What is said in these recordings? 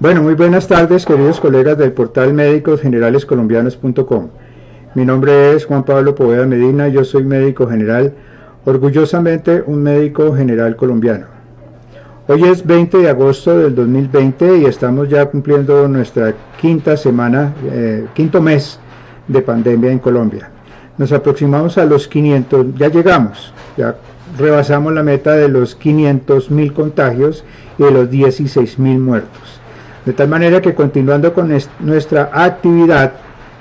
Bueno, muy buenas tardes, queridos colegas del portal médicosgeneralescolombianos.com. Mi nombre es Juan Pablo Poveda Medina, yo soy médico general, orgullosamente un médico general colombiano. Hoy es 20 de agosto del 2020 y estamos ya cumpliendo nuestra quinta semana, quinto mes de pandemia en Colombia. Nos aproximamos a los 500, ya llegamos, ya rebasamos la meta de los 500.000 contagios y de los 16.000 muertos. De tal manera que continuando con nuestra actividad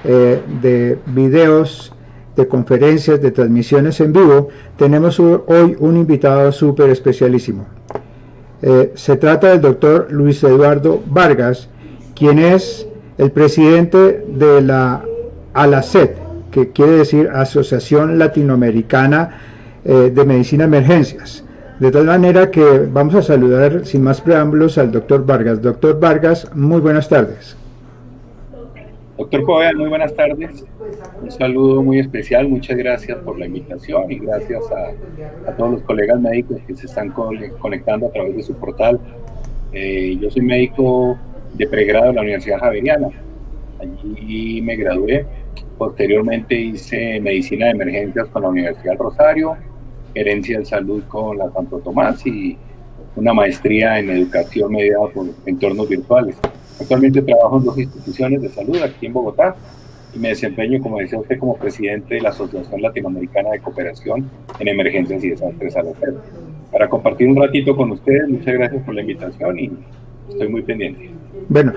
de videos, de conferencias, de transmisiones en vivo, tenemos hoy un invitado súper especialísimo. Se trata del doctor Luis Eduardo Vargas, quien es el presidente de la ALACET, que quiere decir Asociación Latinoamericana de Medicina Emergencias. De tal manera que vamos a saludar sin más preámbulos al doctor Vargas. Doctor Vargas, muy buenas tardes. Doctor Poveda, muy buenas tardes. Un saludo muy especial. Muchas gracias por la invitación y gracias a todos los colegas médicos que se están conectando a través de su portal. Yo soy médico de pregrado en la Universidad Javeriana. Allí me gradué. Posteriormente hice medicina de emergencias con la Universidad del Rosario, gerencia de salud con la Santo Tomás y una maestría en educación mediada por entornos virtuales. Actualmente trabajo en dos instituciones de salud aquí en Bogotá y me desempeño, como decía usted, como presidente de la Asociación Latinoamericana de Cooperación en Emergencias y Desastres ALACEP. Para compartir un ratito con ustedes, muchas gracias por la invitación y estoy muy pendiente. Bueno,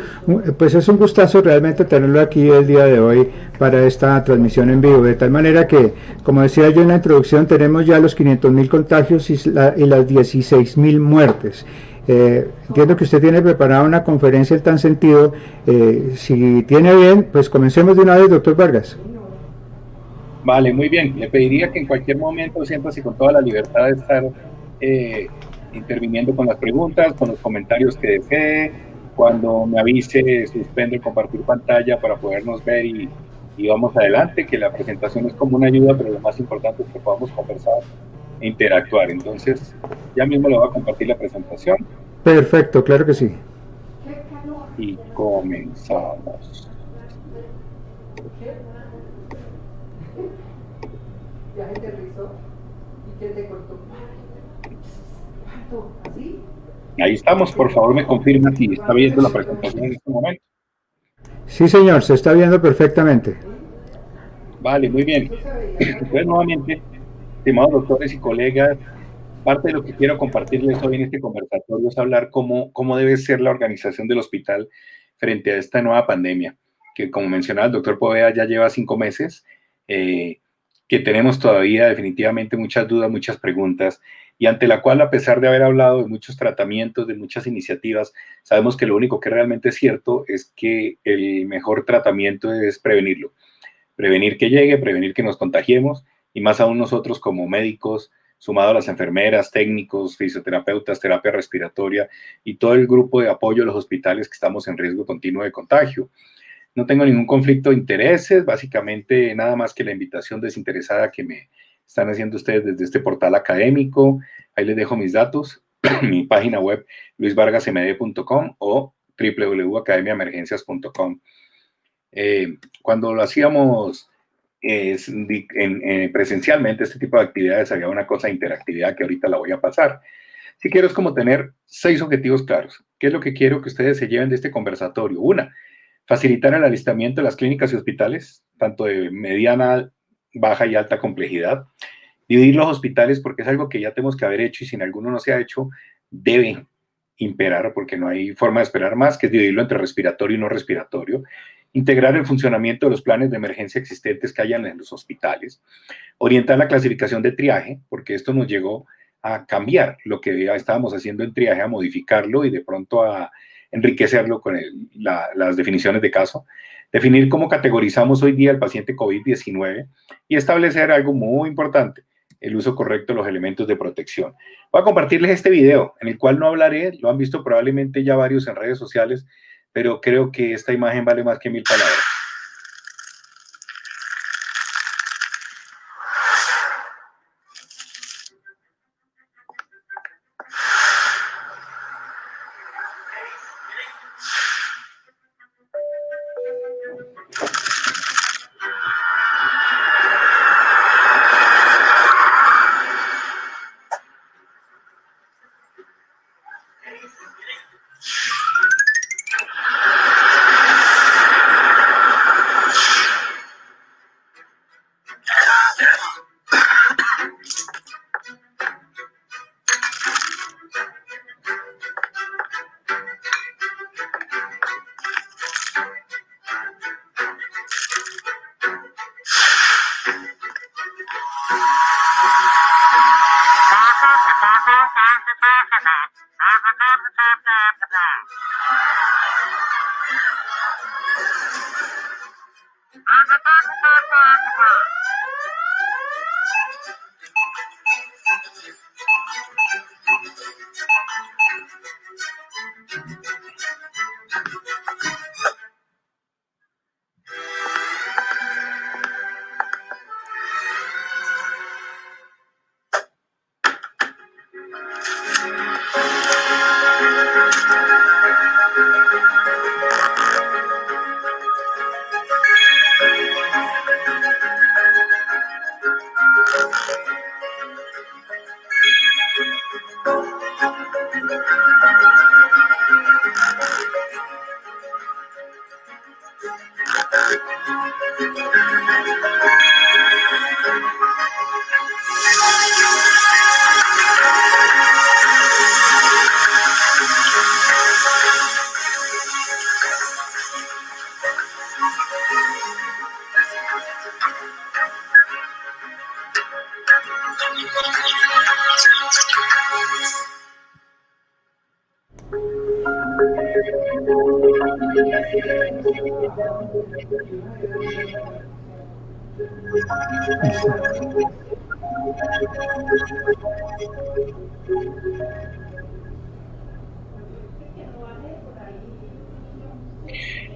pues es un gustazo realmente tenerlo aquí el día de hoy para esta transmisión en vivo. De tal manera que, como decía yo en la introducción, tenemos ya los 500.000 contagios y las 16.000 muertes. Entiendo que usted tiene preparada una conferencia en tan sentido. Si tiene bien, pues comencemos de una vez, doctor Vargas. Vale, muy bien. Le pediría que en cualquier momento siéntase con toda la libertad de estar eh, interviniendo con las preguntas, con los comentarios que desee. Cuando me avise, suspendo el compartir pantalla para podernos ver y vamos adelante, que la presentación es como una ayuda, pero lo más importante es que podamos conversar e interactuar. Entonces, ya mismo le voy a compartir la presentación Perfecto, claro que sí. y comenzamos. Ya aterrizó y que te cortó. ¿Cuánto? ¿Así? Ahí estamos. Por favor, me confirma si está viendo la presentación en este momento. Sí, señor, se está viendo perfectamente. Vale, muy bien. Entonces, nuevamente, estimados doctores y colegas, parte de lo que quiero compartirles hoy en este conversatorio es hablar cómo debe ser la organización del hospital frente a esta nueva pandemia, que como mencionaba el doctor Poveda ya lleva 5 meses, eh, que tenemos todavía definitivamente muchas dudas, muchas preguntas, y ante la cual, a pesar de haber hablado de muchos tratamientos, de muchas iniciativas, sabemos que lo único que realmente es cierto es que el mejor tratamiento es prevenirlo. Prevenir que llegue, prevenir que nos contagiemos y más aún nosotros como médicos, sumado a las enfermeras, técnicos, fisioterapeutas, terapia respiratoria y todo el grupo de apoyo a los hospitales que estamos en riesgo continuo de contagio. No tengo ningún conflicto de intereses, básicamente nada más que la invitación desinteresada que me están haciendo ustedes desde este portal académico. Ahí les dejo mis datos, mi página web luisvargasemd.com o www.academiaemergencias.com. Cuando lo hacíamos presencialmente, este tipo de actividades, había una cosa de interactividad que ahorita la voy a pasar. Si quiero es como tener 6 objetivos claros. ¿Qué es lo que quiero que ustedes se lleven de este conversatorio? Una, facilitar el alistamiento de las clínicas y hospitales, tanto de mediana, baja y alta complejidad. Dividir los hospitales porque es algo que ya tenemos que haber hecho y si en alguno no se ha hecho, debe imperar porque no hay forma de esperar más, que es dividirlo entre respiratorio y no respiratorio. Integrar el funcionamiento de los planes de emergencia existentes que hayan en los hospitales. Orientar la clasificación de triaje, porque esto nos llegó a cambiar lo que ya estábamos haciendo en triaje, a modificarlo y de pronto a enriquecerlo con las definiciones de caso. Definir cómo categorizamos hoy día el paciente COVID-19 y establecer algo muy importante, el uso correcto de los elementos de protección. Voy a compartirles este video, en el cual no hablaré, lo han visto probablemente ya varios en redes sociales, pero creo que esta imagen vale más que 1000 palabras.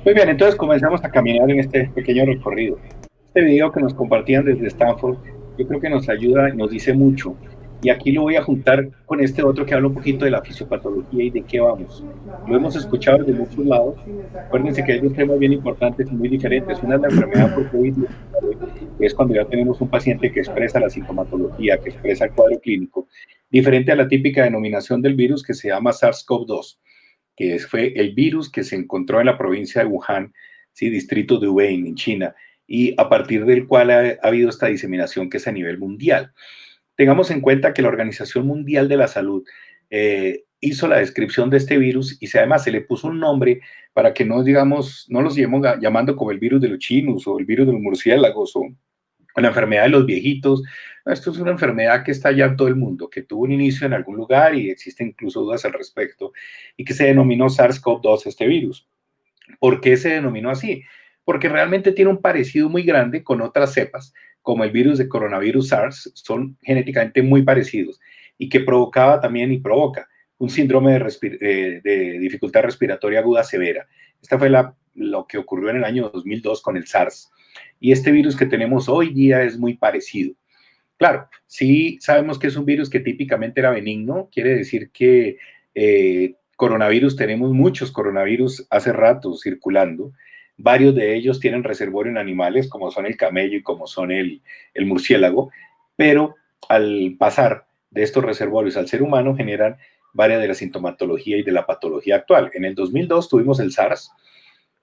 Muy bien, entonces comenzamos a caminar en este pequeño recorrido. Este video que nos compartían desde Stanford, yo creo que nos ayuda y nos dice mucho. Y aquí lo voy a juntar con este otro que habla un poquito de la fisiopatología y de qué vamos. Lo hemos escuchado desde muchos lados. Acuérdense que hay dos temas bien importantes y muy diferentes. Una es la enfermedad por COVID-19, que es cuando ya tenemos un paciente que expresa la sintomatología, que expresa el cuadro clínico, diferente a la típica denominación del virus que se llama SARS-CoV-2, que fue el virus que se encontró en la provincia de Wuhan, ¿sí? Distrito de Hubei, en China, y a partir del cual ha habido esta diseminación que es a nivel mundial. Tengamos en cuenta que la Organización Mundial de la Salud hizo la descripción de este virus y además se le puso un nombre para que no, digamos, no los llevemos llamando como el virus de los chinos o el virus de los murciélagos o la enfermedad de los viejitos. Esto es una enfermedad que está ya en todo el mundo, que tuvo un inicio en algún lugar y existen incluso dudas al respecto, y que se denominó SARS-CoV-2 este virus. ¿Por qué se denominó así? Porque realmente tiene un parecido muy grande con otras cepas, como el virus de coronavirus SARS, son genéticamente muy parecidos, y que provocaba también y provoca un síndrome de dificultad respiratoria aguda severa. Esta fue lo que ocurrió en el año 2002 con el SARS. Y este virus que tenemos hoy día es muy parecido. Claro, sí sabemos que es un virus que típicamente era benigno, quiere decir que coronavirus, tenemos muchos coronavirus hace rato circulando, varios de ellos tienen reservorio en animales como son el camello y como son el murciélago, pero al pasar de estos reservorios al ser humano generan varias de la sintomatología y de la patología actual. En el 2002 tuvimos el SARS,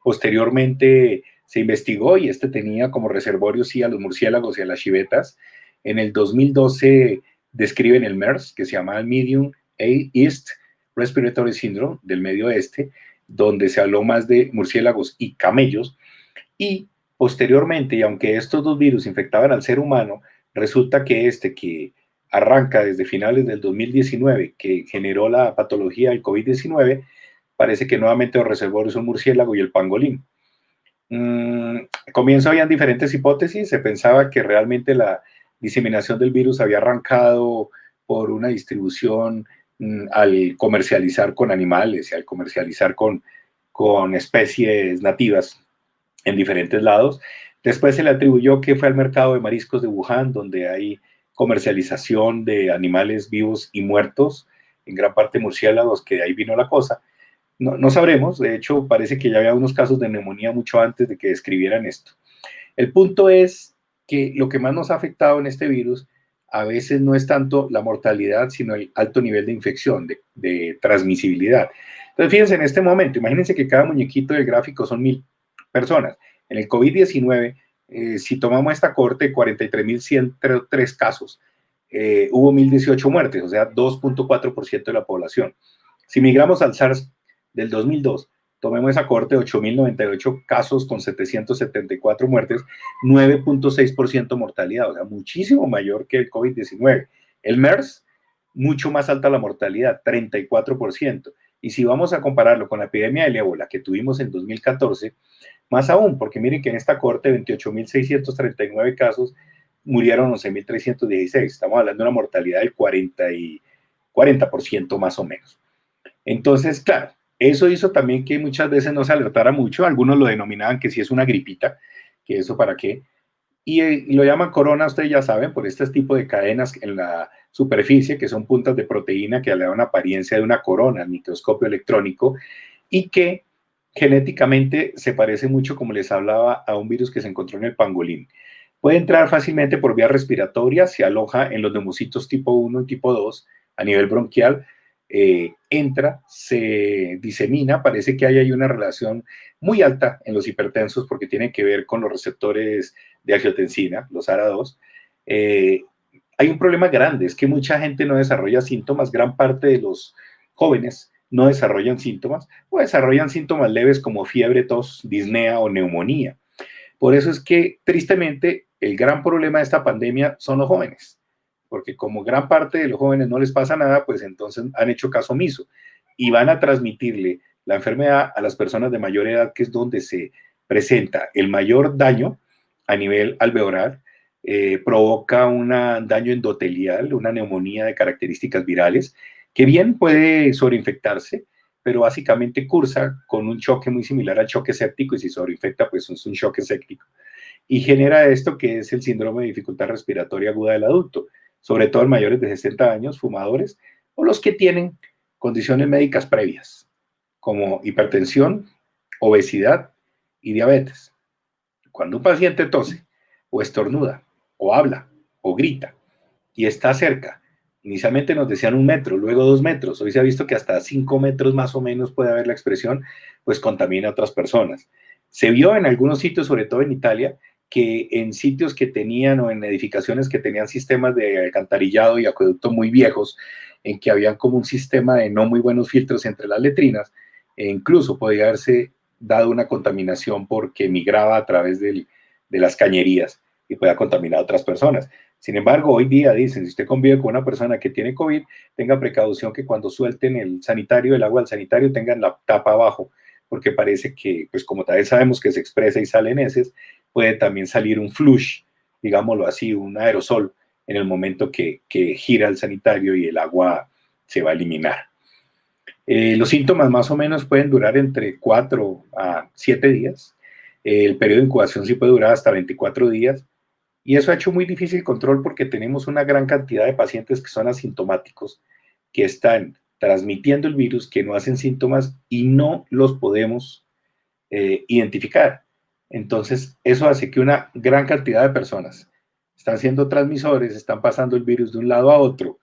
posteriormente se investigó y este tenía como reservorio sí a los murciélagos y a las chivetas. En el 2012 describen el MERS, que se llama Medium East Respiratory Syndrome, del Medio Oeste, donde se habló más de murciélagos y camellos. Y posteriormente, y aunque estos dos virus infectaban al ser humano, resulta que este que arranca desde finales del 2019, que generó la patología del COVID-19, parece que nuevamente los reservorios son murciélago y el pangolín. Comienzo habían diferentes hipótesis, se pensaba que realmente la diseminación del virus había arrancado por una distribución al comercializar con animales y al comercializar con especies nativas en diferentes lados. Después se le atribuyó que fue al mercado de mariscos de Wuhan, donde hay comercialización de animales vivos y muertos, en gran parte murciélagos, que de ahí vino la cosa. No sabremos, de hecho parece que ya había unos casos de neumonía mucho antes de que describieran esto. El punto es que lo que más nos ha afectado en este virus a veces no es tanto la mortalidad, sino el alto nivel de infección, de transmisibilidad. Entonces, fíjense en este momento, imagínense que cada muñequito del gráfico son 1000 personas. En el COVID-19, si tomamos esta corte, 43.103 casos, hubo 1018 muertes, o sea, 2.4% de la población. Si migramos al SARS del 2002, tomemos esa corte, 8.098 casos con 774 muertes, 9.6% mortalidad, o sea, muchísimo mayor que el COVID-19. El MERS, mucho más alta la mortalidad, 34%. Y si vamos a compararlo con la epidemia del ébola que tuvimos en 2014, más aún, porque miren que en esta corte 28.639 casos murieron 11.316. Estamos hablando de una mortalidad del 40% más o menos. Entonces, claro, eso hizo también que muchas veces no se alertara mucho. Algunos lo denominaban que si es una gripita, que eso para qué. Y lo llaman corona, ustedes ya saben, por este tipo de cadenas en la superficie, que son puntas de proteína que le dan apariencia de una corona al microscopio electrónico y que genéticamente se parece mucho, como les hablaba, a un virus que se encontró en el pangolín. Puede entrar fácilmente por vía respiratoria, se aloja en los neumocitos tipo 1 y tipo 2 a nivel bronquial, entra, se disemina, parece que hay ahí una relación muy alta en los hipertensos porque tiene que ver con los receptores de angiotensina, los ARA2. Hay un problema grande, es que mucha gente no desarrolla síntomas, gran parte de los jóvenes no desarrollan síntomas o desarrollan síntomas leves como fiebre, tos, disnea o neumonía. Por eso es que, tristemente, el gran problema de esta pandemia son los jóvenes, porque como gran parte de los jóvenes no les pasa nada, pues entonces han hecho caso omiso y van a transmitirle la enfermedad a las personas de mayor edad, que es donde se presenta el mayor daño a nivel alveolar, provoca un daño endotelial, una neumonía de características virales, que bien puede sobreinfectarse, pero básicamente cursa con un choque muy similar al choque séptico, y si sobreinfecta, pues es un choque séptico. Y genera esto que es el síndrome de dificultad respiratoria aguda del adulto, sobre todo en mayores de 60 años, fumadores, o los que tienen condiciones médicas previas, como hipertensión, obesidad y diabetes. Cuando un paciente tose, o estornuda, o habla, o grita, y está cerca, inicialmente nos decían 1 metro, luego 2 metros, hoy se ha visto que hasta 5 metros más o menos puede haber la expresión, pues contamina a otras personas. Se vio en algunos sitios, sobre todo en Italia, que en sitios que tenían o en edificaciones que tenían sistemas de alcantarillado y acueducto muy viejos, en que habían como un sistema de no muy buenos filtros entre las letrinas, e incluso podía haberse dado una contaminación porque migraba a través de las cañerías y podía contaminar a otras personas. Sin embargo, hoy día dicen, si usted convive con una persona que tiene COVID, tenga precaución que cuando suelten el sanitario, el agua del sanitario, tengan la tapa abajo, porque parece que, pues como tal vez sabemos que se expresa y sale en heces, puede también salir un flush, digámoslo así, un aerosol, en el momento que gira el sanitario y el agua se va a eliminar. Los síntomas más o menos pueden durar entre 4 a 7 días. El periodo de incubación sí puede durar hasta 24 días. Y eso ha hecho muy difícil el control porque tenemos una gran cantidad de pacientes que son asintomáticos, que están transmitiendo el virus, que no hacen síntomas y no los podemos identificar. Entonces, eso hace que una gran cantidad de personas están siendo transmisores, están pasando el virus de un lado a otro.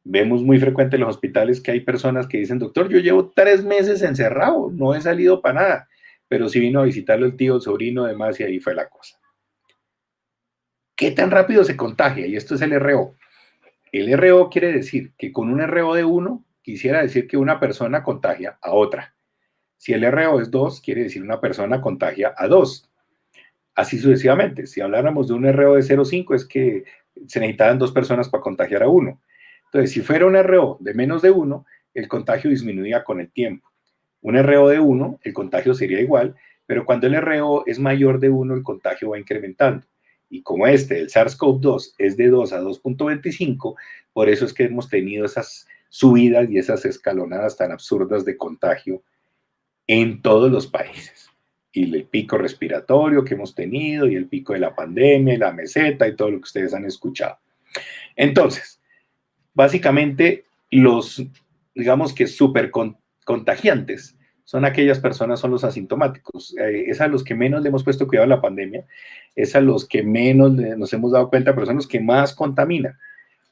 Vemos muy frecuente en los hospitales que hay personas que dicen, doctor, yo llevo 3 meses encerrado, no he salido para nada, pero sí vino a visitarlo el tío, el sobrino, demás, y ahí fue la cosa. ¿Qué tan rápido se contagia? Y esto es el RO. El RO quiere decir que con un RO de 1, quisiera decir que una persona contagia a otra. Si el RO es 2, quiere decir una persona contagia a 2. Así sucesivamente. Si habláramos de un RO de 0,5, es que se necesitaban 2 personas para contagiar a 1. Entonces, si fuera un RO de menos de 1, el contagio disminuía con el tiempo. Un RO de 1, el contagio sería igual, pero cuando el RO es mayor de 1, el contagio va incrementando. Y como el SARS-CoV-2, es de 2 a 2.25, por eso es que hemos tenido esas subidas y esas escalonadas tan absurdas de contagio en todos los países. Y el pico respiratorio que hemos tenido, y el pico de la pandemia, y la meseta, y todo lo que ustedes han escuchado. Entonces, básicamente, los, digamos que súper contagiantes son aquellas personas, son los asintomáticos. Es a los que menos le hemos puesto cuidado en la pandemia, es a los que menos nos hemos dado cuenta, pero son los que más contaminan.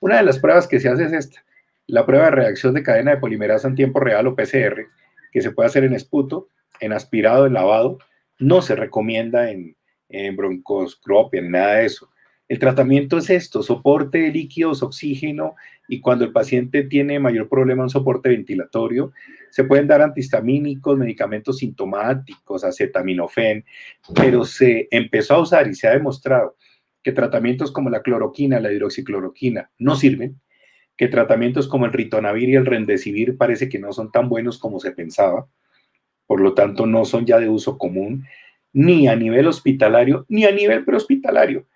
Una de las pruebas que se hace es esta, la prueba de reacción de cadena de polimerasa en tiempo real o PCR, que se puede hacer en esputo, en aspirado, en lavado. No se recomienda en broncoscopia, en nada de eso. El tratamiento es esto, soporte de líquidos, oxígeno, y cuando el paciente tiene mayor problema en soporte ventilatorio, se pueden dar antihistamínicos, medicamentos sintomáticos, acetaminofén, pero se empezó a usar y se ha demostrado que tratamientos como la cloroquina, la hidroxicloroquina, no sirven, que tratamientos como el ritonavir y el remdesivir parece que no son tan buenos como se pensaba, por lo tanto no son ya de uso común, ni a nivel hospitalario, ni a nivel prehospitalario,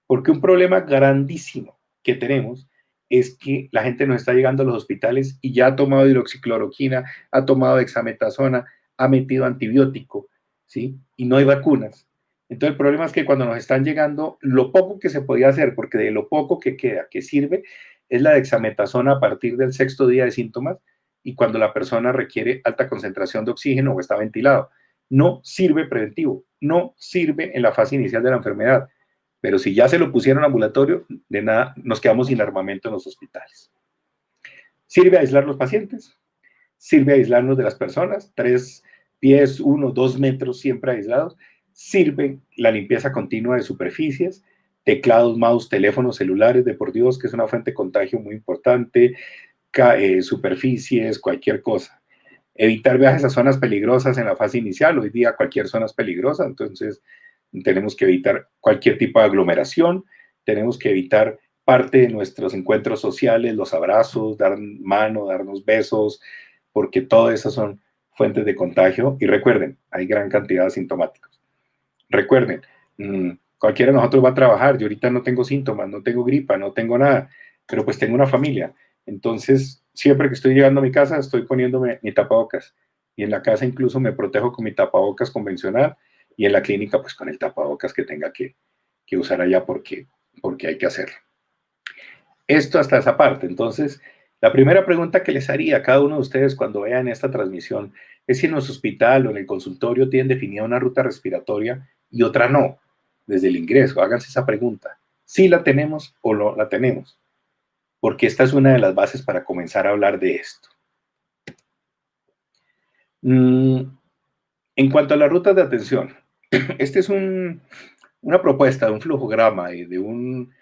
porque un problema grandísimo que tenemos es que la gente no está llegando a los hospitales y ya ha tomado hidroxicloroquina, ha tomado dexametasona, ha metido antibiótico, ¿sí? Y no hay vacunas. Entonces el problema es que cuando nos están llegando, lo poco que se podía hacer, porque de lo poco que queda, que sirve, es la dexametasona a partir del sexto día de síntomas y cuando la persona requiere alta concentración de oxígeno o está ventilado. No sirve preventivo, no sirve en la fase inicial de la enfermedad. Pero si ya se lo pusieron ambulatorio, de nada, nos quedamos sin armamento en los hospitales. Sirve a aislar los pacientes, sirve a aislarnos de las personas, 3 pies, 1, 2 metros siempre aislados. Sirve la limpieza continua de superficies, teclados, mouse, teléfonos celulares, de por Dios, que es una fuente de contagio muy importante, superficies, cualquier cosa. Evitar viajes a zonas peligrosas en la fase inicial. Hoy día cualquier zona es peligrosa, entonces tenemos que evitar cualquier tipo de aglomeración, tenemos que evitar parte de nuestros encuentros sociales, los abrazos, dar mano, darnos besos, porque todas esas son fuentes de contagio. Y recuerden, hay gran cantidad de asintomáticos. Recuerden, cualquiera de nosotros va a trabajar. Yo ahorita no tengo síntomas, no tengo gripa, no tengo nada, pero pues tengo una familia. Entonces, siempre que estoy llegando a mi casa, estoy poniéndome mi tapabocas. Y en la casa incluso me protejo con mi tapabocas convencional y en la clínica pues con el tapabocas que tenga que usar allá porque hay que hacerlo. Esto hasta esa parte. Entonces, la primera pregunta que les haría a cada uno de ustedes cuando vean esta transmisión es si en nuestro hospital o en el consultorio tienen definida una ruta respiratoria y otra no, desde el ingreso. Háganse esa pregunta. ¿Sí la tenemos o no la tenemos? Porque esta es una de las bases para comenzar a hablar de esto. En cuanto a las rutas de atención, este es una propuesta de un flujograma y de un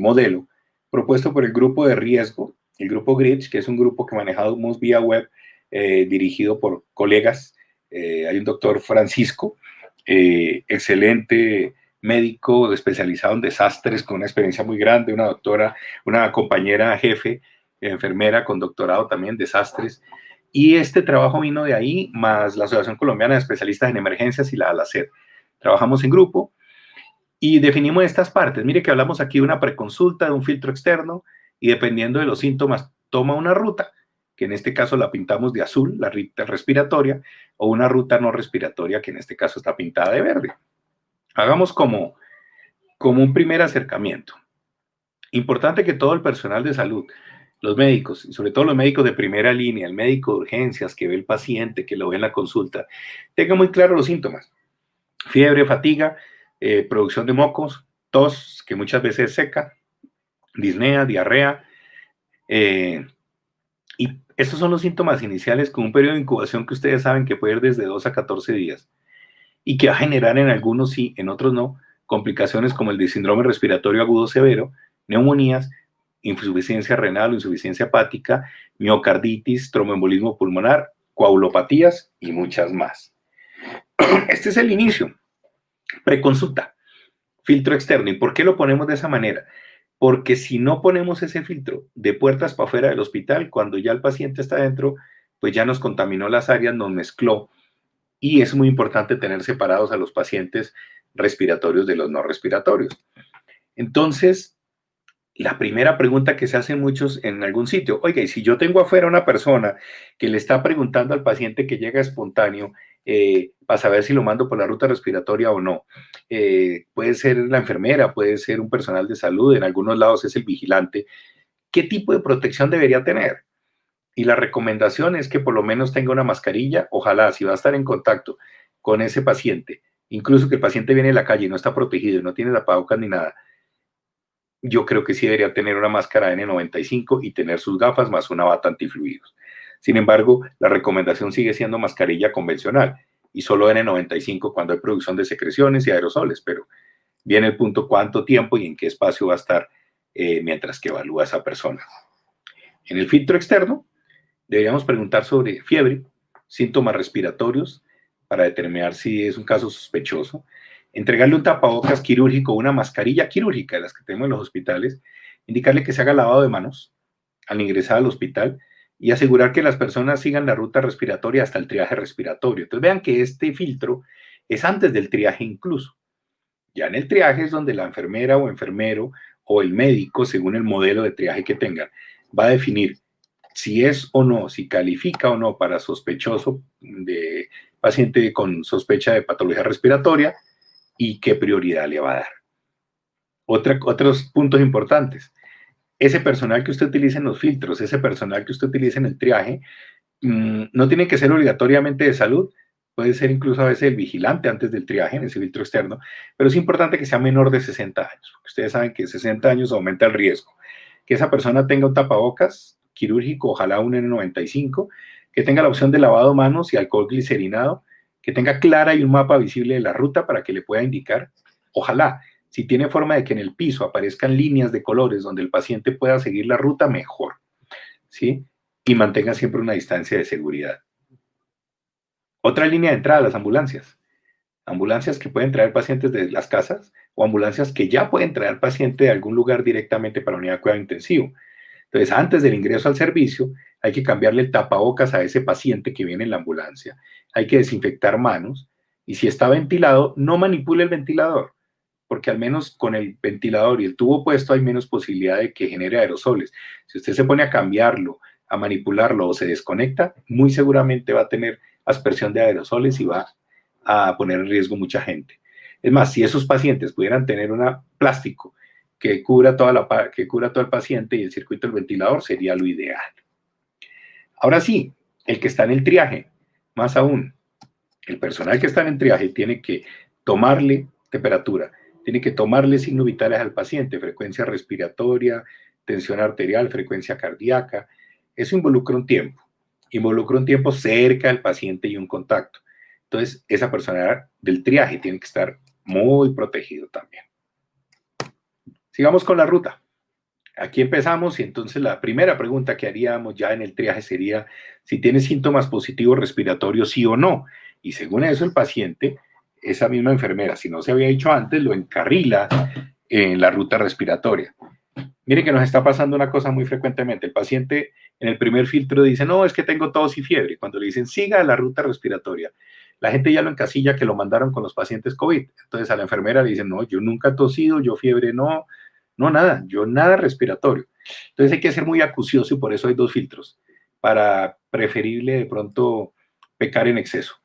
modelo propuesto por el grupo de riesgo, el grupo GRIDGE, que es un grupo que manejamos vía web dirigido por colegas. Hay un doctor Francisco, excelente médico especializado en desastres, con una experiencia muy grande, una doctora, una compañera jefe, enfermera con doctorado también en desastres. Y este trabajo vino de ahí, más la Asociación Colombiana de Especialistas en Emergencias y la ALACER. Trabajamos en grupo y definimos estas partes. Mire que hablamos aquí de una preconsulta, de un filtro externo, y dependiendo de los síntomas, toma una ruta, que en este caso la pintamos de azul, la ruta respiratoria, o una ruta no respiratoria, que en este caso está pintada de verde. Hagamos como un primer acercamiento. Importante que todo el personal de salud, los médicos, y sobre todo los médicos de primera línea, el médico de urgencias que ve el paciente, que lo ve en la consulta, tenga muy claro los síntomas. Fiebre, fatiga, producción de mocos, tos, que muchas veces es seca, disnea, diarrea. Y estos son los síntomas iniciales con un periodo de incubación que ustedes saben que puede ir desde 2 a 14 días y que va a generar en algunos sí, en otros no, complicaciones como el de síndrome respiratorio agudo severo, neumonías, insuficiencia renal o insuficiencia hepática, miocarditis, tromboembolismo pulmonar, coagulopatías y muchas más. Este es el inicio. Preconsulta, filtro externo. ¿Y por qué lo ponemos de esa manera? Porque si no ponemos ese filtro de puertas para afuera del hospital, cuando ya el paciente está dentro, pues ya nos contaminó las áreas, nos mezcló. Y es muy importante tener separados a los pacientes respiratorios de los no respiratorios. Entonces, la primera pregunta que se hacen muchos en algún sitio, oiga, y si yo tengo afuera una persona que le está preguntando al paciente que llega espontáneo para saber si lo mando por la ruta respiratoria o no, puede ser la enfermera, puede ser un personal de salud, en algunos lados es el vigilante, ¿qué tipo de protección debería tener? Y la recomendación es que por lo menos tenga una mascarilla, ojalá si va a estar en contacto con ese paciente, incluso que el paciente viene de la calle y no está protegido y no tiene tapabocas ni nada, yo creo que sí debería tener una máscara N95 y tener sus gafas más una bata antifluidos. Sin embargo, la recomendación sigue siendo mascarilla convencional y solo N95 cuando hay producción de secreciones y aerosoles, pero viene el punto cuánto tiempo y en qué espacio va a estar mientras que evalúa a esa persona. En el filtro externo, deberíamos preguntar sobre fiebre, síntomas respiratorios, para determinar si es un caso sospechoso, entregarle un tapabocas quirúrgico, una mascarilla quirúrgica de las que tenemos en los hospitales, indicarle que se haga lavado de manos, al ingresar al hospital y asegurar que las personas sigan la ruta respiratoria hasta el triaje respiratorio. Entonces vean que este filtro es antes del triaje incluso. Ya en el triaje es donde la enfermera o enfermero o el médico, según el modelo de triaje que tengan, va a definir si es o no, si califica o no para sospechoso de paciente con sospecha de patología respiratoria y qué prioridad le va a dar. Otros puntos importantes. Ese personal que usted utilice en los filtros, ese personal que usted utilice en el triaje, no tiene que ser obligatoriamente de salud, puede ser incluso a veces el vigilante antes del triaje en ese filtro externo, pero es importante que sea menor de 60 años, porque ustedes saben que 60 años aumenta el riesgo. Que esa persona tenga un tapabocas quirúrgico, ojalá un N95, que tenga la opción de lavado de manos y alcohol glicerinado, que tenga clara y un mapa visible de la ruta para que le pueda indicar, ojalá, si tiene forma de que en el piso aparezcan líneas de colores donde el paciente pueda seguir la ruta, mejor, ¿sí? Y mantenga siempre una distancia de seguridad. Otra línea de entrada, las ambulancias. Ambulancias que pueden traer pacientes de las casas o ambulancias que ya pueden traer paciente de algún lugar directamente para unidad de cuidado intensivo. Entonces, antes del ingreso al servicio, hay que cambiarle el tapabocas a ese paciente que viene en la ambulancia. Hay que desinfectar manos y si está ventilado, no manipule el ventilador, porque al menos con el ventilador y el tubo puesto hay menos posibilidad de que genere aerosoles. Si usted se pone a cambiarlo, a manipularlo o se desconecta, muy seguramente va a tener aspersión de aerosoles y va a poner en riesgo mucha gente. Es más, si esos pacientes pudieran tener un plástico que cubra todo el paciente y el circuito del ventilador, sería lo ideal. Ahora sí, el que está en el triaje, más aún, el personal que está en el triaje tiene que tomarle temperatura, tiene que tomarle signos vitales al paciente, frecuencia respiratoria, tensión arterial, frecuencia cardíaca. Eso involucra un tiempo cerca del paciente y un contacto. Entonces, esa persona del triaje tiene que estar muy protegido también. Sigamos con la ruta. Aquí empezamos y entonces la primera pregunta que haríamos ya en el triaje sería si tiene síntomas positivos respiratorios, sí o no. Y según eso, el paciente, esa misma enfermera, si no se había dicho antes, lo encarrila en la ruta respiratoria. Miren que nos está pasando una cosa muy frecuentemente. El paciente en el primer filtro dice, no, es que tengo tos y fiebre. Cuando le dicen, siga la ruta respiratoria, la gente ya lo encasilla que lo mandaron con los pacientes COVID. Entonces a la enfermera le dicen, no, yo nunca he tosido, yo fiebre no, no nada, yo nada respiratorio. Entonces hay que ser muy acucioso y por eso hay dos filtros, para preferible de pronto pecar en exceso.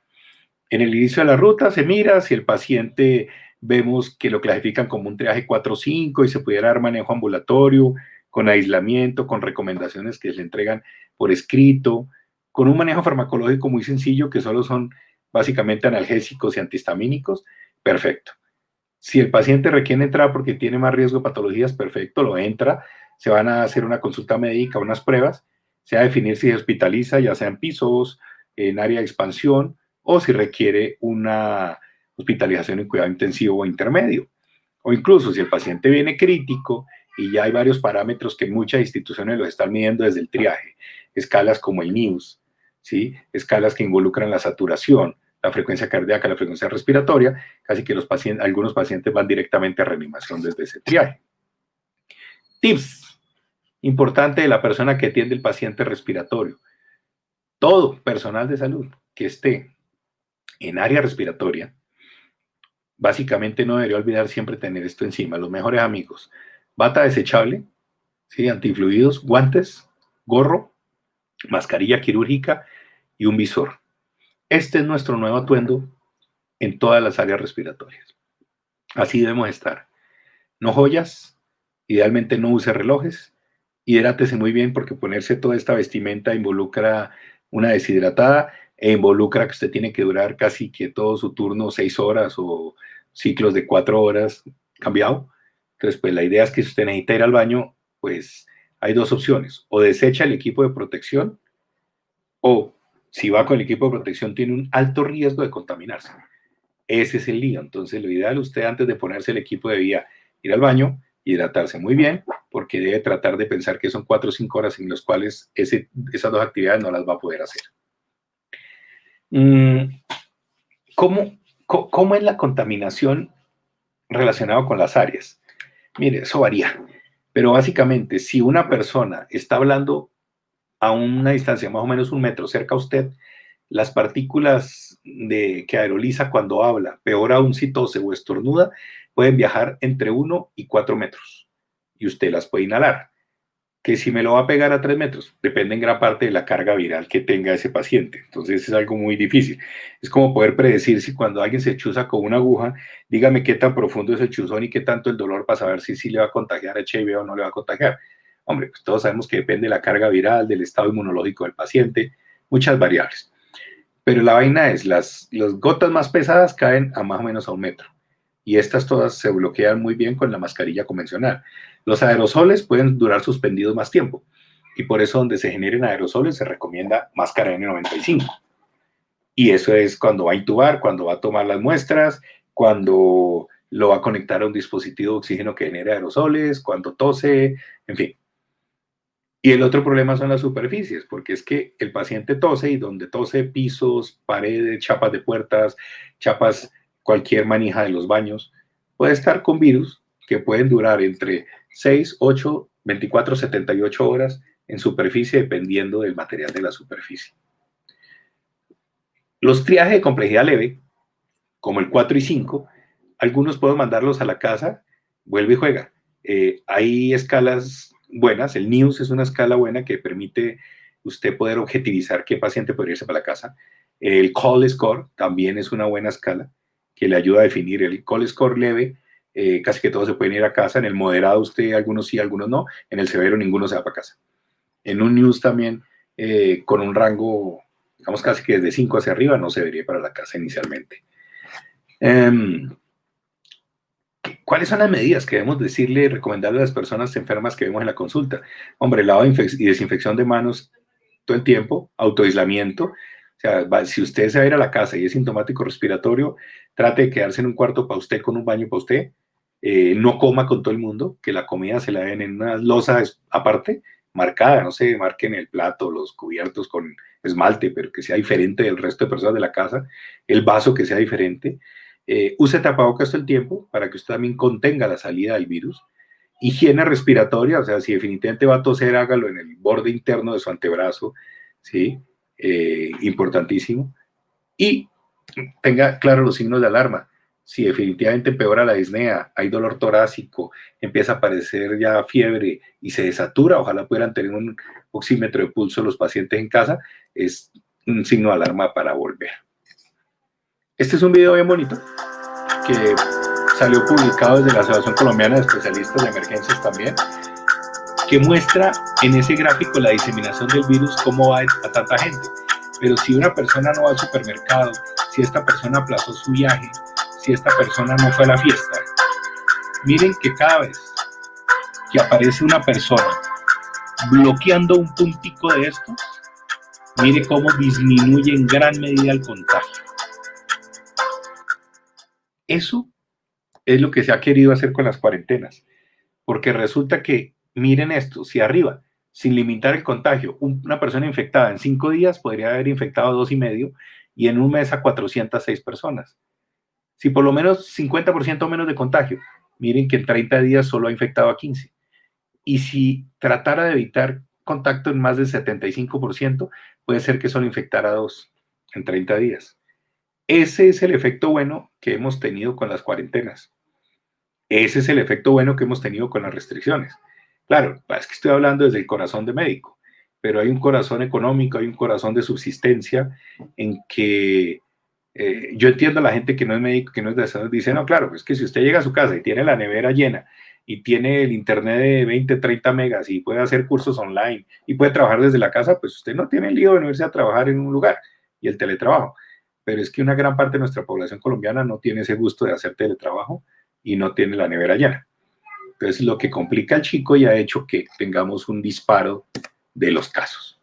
En el inicio de la ruta se mira si el paciente vemos que lo clasifican como un triaje 4-5 y se pudiera dar manejo ambulatorio, con aislamiento, con recomendaciones que se le entregan por escrito, con un manejo farmacológico muy sencillo que solo son básicamente analgésicos y antihistamínicos, perfecto. Si el paciente requiere entrar porque tiene más riesgo de patologías, perfecto, lo entra, se van a hacer una consulta médica, unas pruebas, se va a definir si se hospitaliza, ya sea en pisos, en área de expansión, o si requiere una hospitalización en cuidado intensivo o intermedio. O incluso si el paciente viene crítico y ya hay varios parámetros que muchas instituciones los están midiendo desde el triaje, escalas como el NIUS, ¿sí? Escalas que involucran la saturación, la frecuencia cardíaca, la frecuencia respiratoria, casi que algunos pacientes van directamente a reanimación desde ese triaje. Tips importante de la persona que atiende el paciente respiratorio. Todo personal de salud que esté en área respiratoria, básicamente no debería olvidar siempre tener esto encima. Los mejores amigos: bata desechable, ¿sí? Antifluidos, guantes, gorro, mascarilla quirúrgica y un visor. Este es nuestro nuevo atuendo en todas las áreas respiratorias. Así debemos estar. No joyas, idealmente no use relojes, hidrátese muy bien porque ponerse toda esta vestimenta involucra una deshidratada e involucra que usted tiene que durar casi que todo su turno 6 horas o ciclos de 4 horas cambiado. Entonces, pues la idea es que si usted necesita ir al baño, pues hay dos opciones: o desecha el equipo de protección, o si va con el equipo de protección tiene un alto riesgo de contaminarse. Ese es el lío. Entonces, lo ideal usted antes de ponerse el equipo debía ir al baño, hidratarse muy bien, porque debe tratar de pensar que son 4 o 5 horas en las cuales esas dos actividades no las va a poder hacer. ¿Cómo es la contaminación relacionada con las áreas? Mire, eso varía. Pero básicamente, si una persona está hablando a una distancia más o menos 1 metro cerca a usted, las partículas que aeroliza cuando habla, peor aún si tose o estornuda, pueden viajar entre 1 y 4 metros y usted las puede inhalar. Que si me lo va a pegar a 3 metros, depende en gran parte de la carga viral que tenga ese paciente. Entonces es algo muy difícil. Es como poder predecir si cuando alguien se chuza con una aguja, dígame qué tan profundo es el chuzón y qué tanto el dolor para saber si le va a contagiar HIV o no le va a contagiar. Hombre, pues todos sabemos que depende de la carga viral, del estado inmunológico del paciente, muchas variables. Pero la vaina es, las gotas más pesadas caen a más o menos a 1 metro. Y estas todas se bloquean muy bien con la mascarilla convencional. Los aerosoles pueden durar suspendidos más tiempo. Y por eso donde se generen aerosoles se recomienda máscara N95. Y eso es cuando va a intubar, cuando va a tomar las muestras, cuando lo va a conectar a un dispositivo de oxígeno que genere aerosoles, cuando tose, en fin. Y el otro problema son las superficies, porque es que el paciente tose y donde tose pisos, paredes, chapas de puertas, chapas, cualquier manija de los baños, puede estar con virus que pueden durar entre 6, 8, 24, 78 horas en superficie dependiendo del material de la superficie. Los triajes de complejidad leve, como el 4 y 5, algunos puedo mandarlos a la casa, vuelve y juega. Hay escalas buenas, el NIUS es una escala buena que permite usted poder objetivizar qué paciente podría irse para la casa. El Call Score también es una buena escala que le ayuda a definir el Call Score leve. Casi que todos se pueden ir a casa. En el moderado usted, algunos sí, algunos no. En el severo ninguno se va para casa. En un NIUS también, con un rango, digamos casi que desde 5 hacia arriba, no se debería ir para la casa inicialmente. ¿Cuáles son las medidas que debemos decirle y recomendarle a las personas enfermas que vemos en la consulta? Hombre, lavado y desinfección de manos todo el tiempo, autoaislamiento. O sea, si usted se va a ir a la casa y es sintomático respiratorio, trate de quedarse en un cuarto para usted con un baño para usted. No coma con todo el mundo, que la comida se la den en una loza aparte, marcada, no sé, marquen el plato, los cubiertos con esmalte, pero que sea diferente del resto de personas de la casa, el vaso que sea diferente. Use tapabocas todo el tiempo para que usted también contenga la salida del virus. Higiene respiratoria, o sea, si definitivamente va a toser, hágalo en el borde interno de su antebrazo, ¿sí? Importantísimo. Y tenga claro los signos de alarma. Si definitivamente empeora la disnea, hay dolor torácico, empieza a aparecer ya fiebre y se desatura, ojalá pudieran tener un oxímetro de pulso los pacientes en casa, es un signo de alarma para volver. Este es un video bien bonito que salió publicado desde la Asociación Colombiana de Especialistas de Emergencias también, que muestra en ese gráfico la diseminación del virus, cómo va a tanta gente. Pero si una persona no va al supermercado, si esta persona aplazó su viaje, si esta persona no fue a la fiesta, miren que cada vez que aparece una persona bloqueando un puntico de estos, mire cómo disminuye en gran medida el contagio. Eso es lo que se ha querido hacer con las cuarentenas, porque resulta que, miren esto, si arriba, sin limitar el contagio, una persona infectada en 5 días podría haber infectado a 2,5 y en un mes a 406 personas. Si por lo menos 50% menos de contagio, miren que en 30 días solo ha infectado a 15. Y si tratara de evitar contacto en más del 75%, puede ser que solo infectara a 2 en 30 días. Ese es el efecto bueno que hemos tenido con las cuarentenas. Ese es el efecto bueno que hemos tenido con las restricciones. Claro, es que estoy hablando desde el corazón de médico, pero hay un corazón económico, hay un corazón de subsistencia en que yo entiendo a la gente que no es médico, que no es de salud, dice, no, claro, es que si usted llega a su casa y tiene la nevera llena y tiene el internet de 20, 30 megas y puede hacer cursos online y puede trabajar desde la casa, pues usted no tiene el lío de no irse a trabajar en un lugar y el teletrabajo. Pero es que una gran parte de nuestra población colombiana no tiene ese gusto de hacer teletrabajo y no tiene la nevera llena. Entonces, lo que complica al chico y ha hecho que tengamos un disparo de los casos.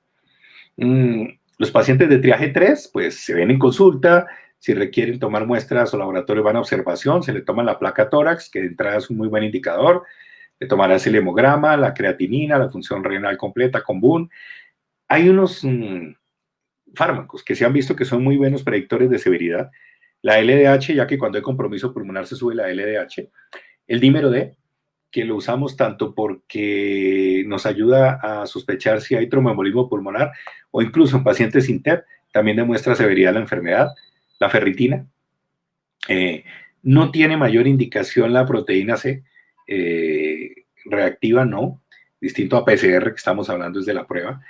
Los pacientes de triaje 3, pues se ven en consulta, si requieren tomar muestras o laboratorio van a observación, se le toma la placa tórax, que de entrada es un muy buen indicador, le tomarás el hemograma, la creatinina, la función renal completa con BUN. Hay unos fármacos que se han visto que son muy buenos predictores de severidad. La LDH, ya que cuando hay compromiso pulmonar se sube la LDH. El dímero D, que lo usamos tanto porque nos ayuda a sospechar si hay tromboembolismo pulmonar o incluso en pacientes sin TEP, también demuestra severidad de la enfermedad. La ferritina no tiene mayor indicación la proteína C reactiva, no, distinto a PCR que estamos hablando desde la prueba.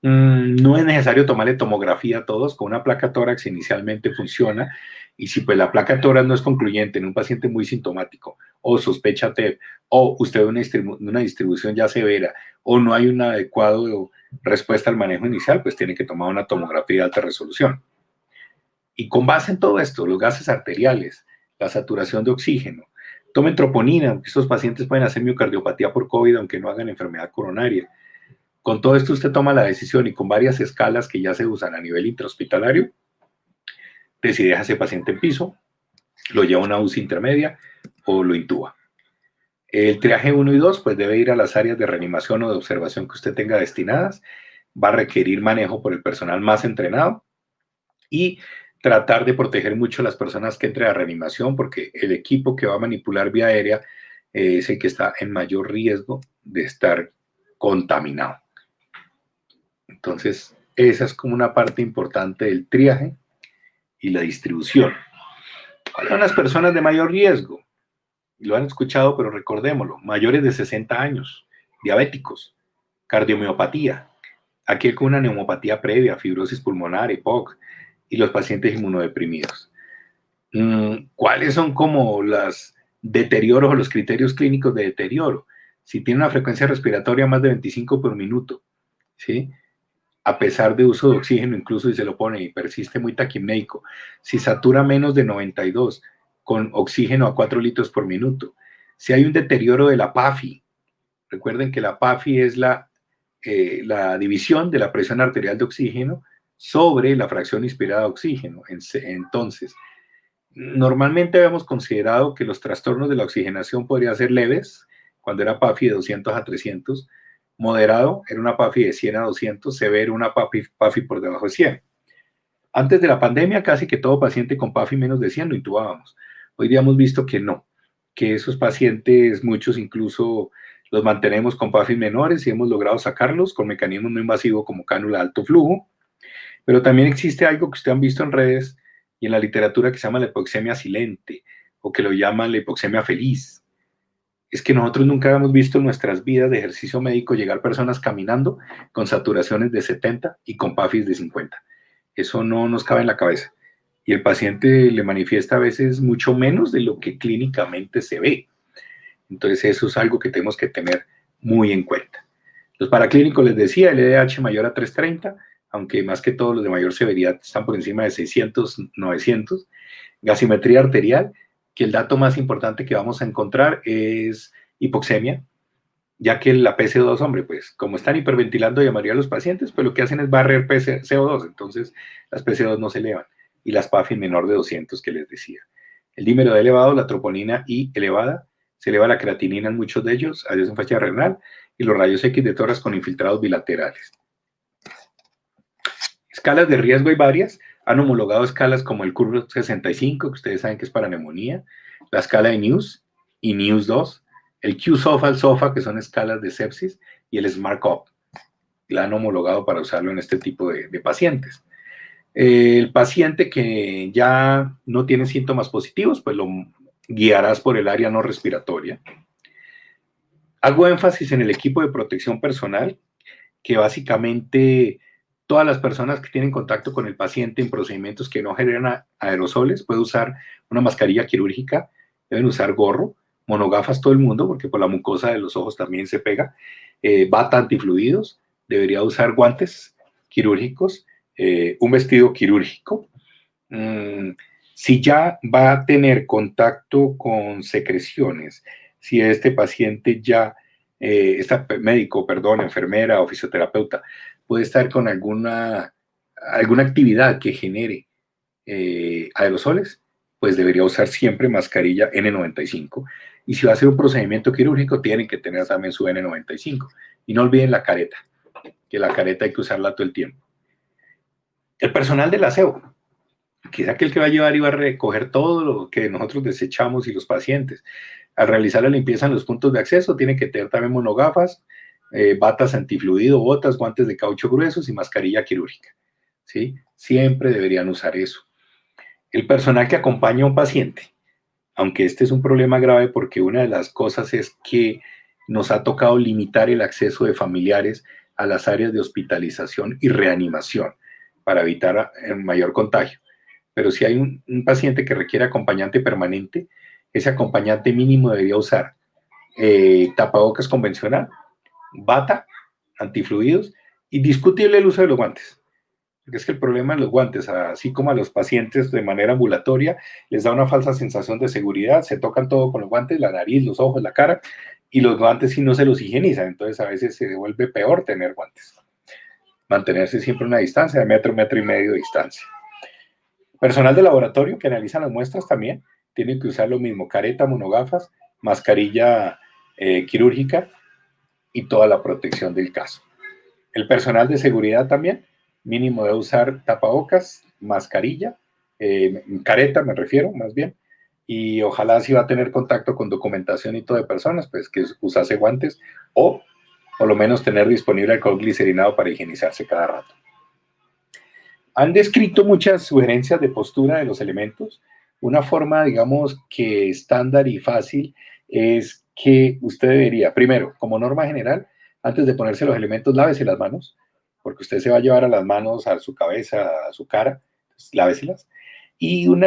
No es necesario tomarle tomografía a todos, con una placa tórax inicialmente funciona, y si pues la placa tórax no es concluyente en un paciente muy sintomático, o sospecha TEP, o usted ve una distribución ya severa, o no hay una adecuada respuesta al manejo inicial, pues tiene que tomar una tomografía de alta resolución. Y con base en todo esto, los gases arteriales, la saturación de oxígeno, tomen troponina, estos pacientes pueden hacer miocardiopatía por COVID aunque no hagan enfermedad coronaria. Con todo esto usted toma la decisión y con varias escalas que ya se usan a nivel intrahospitalario, decide dejar a ese paciente en piso, lo lleva a una UCI intermedia o lo intuba. El triaje 1 y 2 pues debe ir a las áreas de reanimación o de observación que usted tenga destinadas, va a requerir manejo por el personal más entrenado y tratar de proteger mucho a las personas que entren a reanimación porque el equipo que va a manipular vía aérea es el que está en mayor riesgo de estar contaminado. Entonces, esa es como una parte importante del triaje y la distribución. ¿Cuáles son las personas de mayor riesgo? Lo han escuchado, pero recordémoslo. Mayores de 60 años, diabéticos, cardiomiopatía, aquel con una neumopatía previa, fibrosis pulmonar, EPOC, y los pacientes inmunodeprimidos. ¿Cuáles son como los deterioros o los criterios clínicos de deterioro? Si tiene una frecuencia respiratoria más de 25 por minuto, ¿sí? A pesar de uso de oxígeno, incluso si se lo pone y persiste muy taquimnéico, si satura menos de 92 con oxígeno a 4 litros por minuto, si hay un deterioro de la PAFI, recuerden que la PAFI es la división de la presión arterial de oxígeno sobre la fracción inspirada de oxígeno. Entonces, normalmente habíamos considerado que los trastornos de la oxigenación podrían ser leves, cuando era PAFI de 200 a 300, moderado era una PAFI de 100 a 200, severo una PAFI por debajo de 100. Antes de la pandemia, casi que todo paciente con PAFI menos de 100 lo intubábamos. Hoy día hemos visto que no, que esos pacientes, muchos incluso los mantenemos con PAFI menores y hemos logrado sacarlos con mecanismos no invasivos como cánula de alto flujo. Pero también existe algo que ustedes han visto en redes y en la literatura que se llama la hipoxemia silente o que lo llaman la hipoxemia feliz. Es que nosotros nunca habíamos visto en nuestras vidas de ejercicio médico llegar personas caminando con saturaciones de 70 y con PAFIs de 50. Eso no nos cabe en la cabeza. Y el paciente le manifiesta a veces mucho menos de lo que clínicamente se ve. Entonces eso es algo que tenemos que tener muy en cuenta. Los paraclínicos, les decía, el LDH mayor a 330, aunque más que todos los de mayor severidad están por encima de 600, 900. Gasimetría arterial, que el dato más importante que vamos a encontrar es hipoxemia, ya que la PC2, hombre, pues como están hiperventilando la mayoría de los pacientes, pues lo que hacen es barrer CO2, entonces las PC2 no se elevan, y las PAFI menor de 200 que les decía. El dímero D elevado, la troponina I elevada, se eleva la creatinina en muchos de ellos, hay fascia renal, y los rayos X de tórax con infiltrados bilaterales. Escalas de riesgo hay varias, han homologado escalas como el CURV 65, que ustedes saben que es para neumonía, la escala de NEWS y NEWS 2, el QSOFA, el SOFA, que son escalas de sepsis, y el SMART-CoV, la han homologado para usarlo en este tipo de pacientes. El paciente que ya no tiene síntomas positivos, pues lo guiarás por el área no respiratoria. Hago énfasis en el equipo de protección personal, que básicamente todas las personas que tienen contacto con el paciente en procedimientos que no generan aerosoles, pueden usar una mascarilla quirúrgica, deben usar gorro, monogafas todo el mundo, porque por la mucosa de los ojos también se pega, bata antifluidos, debería usar guantes quirúrgicos, un vestido quirúrgico. Si ya va a tener contacto con secreciones, si este paciente ya, médico, perdón, enfermera o fisioterapeuta, puede estar con alguna actividad que genere aerosoles, pues debería usar siempre mascarilla N95. Y si va a hacer un procedimiento quirúrgico, tienen que tener también su N95. Y no olviden la careta, que la careta hay que usarla todo el tiempo. El personal del aseo, que es aquel que va a llevar y va a recoger todo lo que nosotros desechamos y los pacientes. Al realizar la limpieza en los puntos de acceso, tiene que tener también monogafas, batas antifluido, botas, guantes de caucho gruesos y mascarilla quirúrgica, ¿sí? Siempre deberían usar eso. El personal que acompaña a un paciente, aunque este es un problema grave porque una de las cosas es que nos ha tocado limitar el acceso de familiares a las áreas de hospitalización y reanimación para evitar mayor contagio. Pero si hay un paciente que requiere acompañante permanente, ese acompañante mínimo debería usar tapabocas convencional, bata, antifluidos y discutible el uso de los guantes. Porque es que el problema de los guantes, así como a los pacientes de manera ambulatoria, les da una falsa sensación de seguridad, se tocan todo con los guantes, la nariz, los ojos, la cara, y los guantes si no se los higienizan, entonces a veces se vuelve peor tener guantes. Mantenerse siempre a una distancia de metro, metro y medio de distancia. Personal de laboratorio que analizan las muestras también tienen que usar lo mismo, careta, monogafas, mascarilla quirúrgica y toda la protección del caso. El personal de seguridad también, mínimo de usar tapabocas, mascarilla, careta me refiero más bien, y ojalá si va a tener contacto con documentación y todo de personas, pues que usase guantes o por lo menos tener disponible alcohol glicerinado para higienizarse cada rato. Han descrito muchas sugerencias de postura de los elementos. Una forma, digamos, que estándar y fácil es que usted debería, primero, como norma general, antes de ponerse los elementos, lávese las manos, porque usted se va a llevar a las manos a su cabeza, a su cara, pues, láveselas. Y un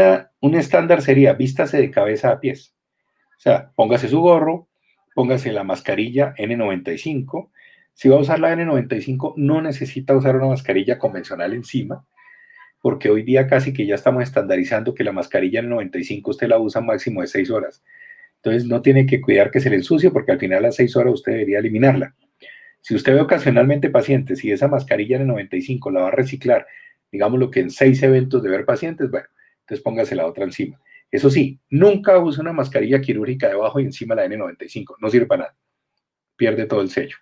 estándar sería, vístase de cabeza a pies. O sea, póngase su gorro, póngase la mascarilla N95. Si va a usar la N95, no necesita usar una mascarilla convencional encima, porque hoy día casi que ya estamos estandarizando que la mascarilla N95 usted la usa máximo de 6 horas. Entonces no tiene que cuidar que se le ensucie porque al final a las 6 horas usted debería eliminarla. Si usted ve ocasionalmente pacientes y esa mascarilla N95 la va a reciclar, digamos lo que en 6 eventos de ver pacientes, bueno, entonces póngase la otra encima. Eso sí, nunca use una mascarilla quirúrgica debajo y encima la N95, no sirve para nada, pierde todo el sello.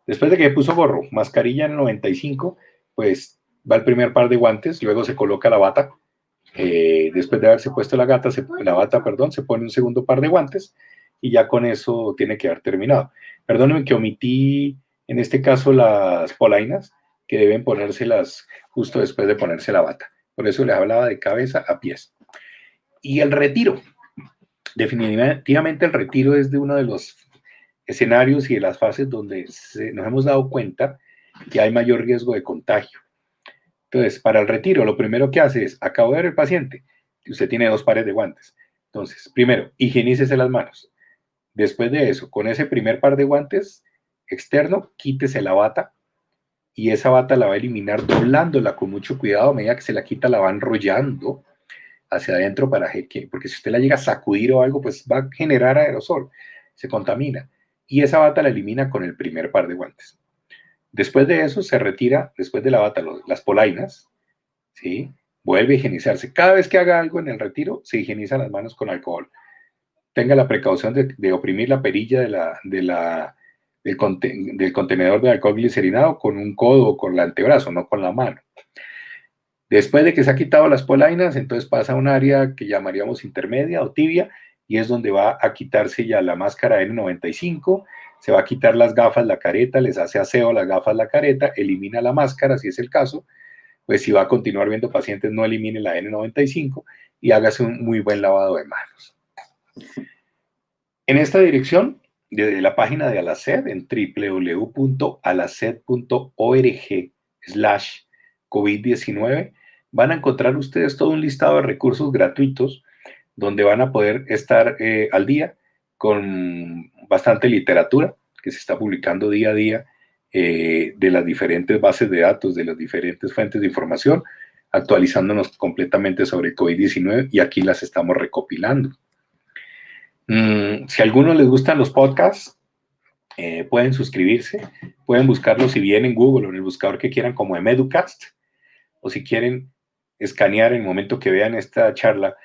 Después de que puso gorro, mascarilla N95, pues va el primer par de guantes, luego se coloca la bata, después de haberse puesto la bata, se pone un segundo par de guantes y ya con eso tiene que haber terminado. Perdónenme que omití en este caso las polainas, que deben ponérselas justo después de ponerse la bata. Por eso les hablaba de cabeza a pies. Y el retiro. Definitivamente el retiro es de uno de los escenarios y de las fases donde nos hemos dado cuenta que hay mayor riesgo de contagio. Entonces, para el retiro, lo primero que hace es, acabo de ver el paciente, y usted tiene 2 pares de guantes. Entonces, primero, higienícese las manos. Después de eso, con ese primer par de guantes externo, quítese la bata y esa bata la va a eliminar doblándola con mucho cuidado. A medida que se la quita, la va enrollando hacia adentro porque si usted la llega a sacudir o algo, pues va a generar aerosol, se contamina. Y esa bata la elimina con el primer par de guantes. Después de eso se retira, después de la bata, las polainas, ¿sí? Vuelve a higienizarse. Cada vez que haga algo en el retiro, se higieniza las manos con alcohol. Tenga la precaución de oprimir la perilla del contenedor de alcohol glicerinado con un codo o con el antebrazo, no con la mano. Después de que se ha quitado las polainas, entonces pasa a un área que llamaríamos intermedia o tibia, y es donde va a quitarse ya la máscara N95, se va a quitar las gafas, la careta, les hace aseo a las gafas, la careta, elimina la máscara, si es el caso, pues si va a continuar viendo pacientes, no elimine la N95 y hágase un muy buen lavado de manos. En esta dirección, desde la página de Alacet, en www.alacet.org/COVID-19, van a encontrar ustedes todo un listado de recursos gratuitos donde van a poder estar al día con bastante literatura que se está publicando día a día de las diferentes bases de datos, de las diferentes fuentes de información, actualizándonos completamente sobre el COVID-19 y aquí las estamos recopilando. Si a algunos les gustan los podcasts, pueden suscribirse, pueden buscarlos si bien en Google o en el buscador que quieran como Meducast, o si quieren escanear en el momento que vean esta charla,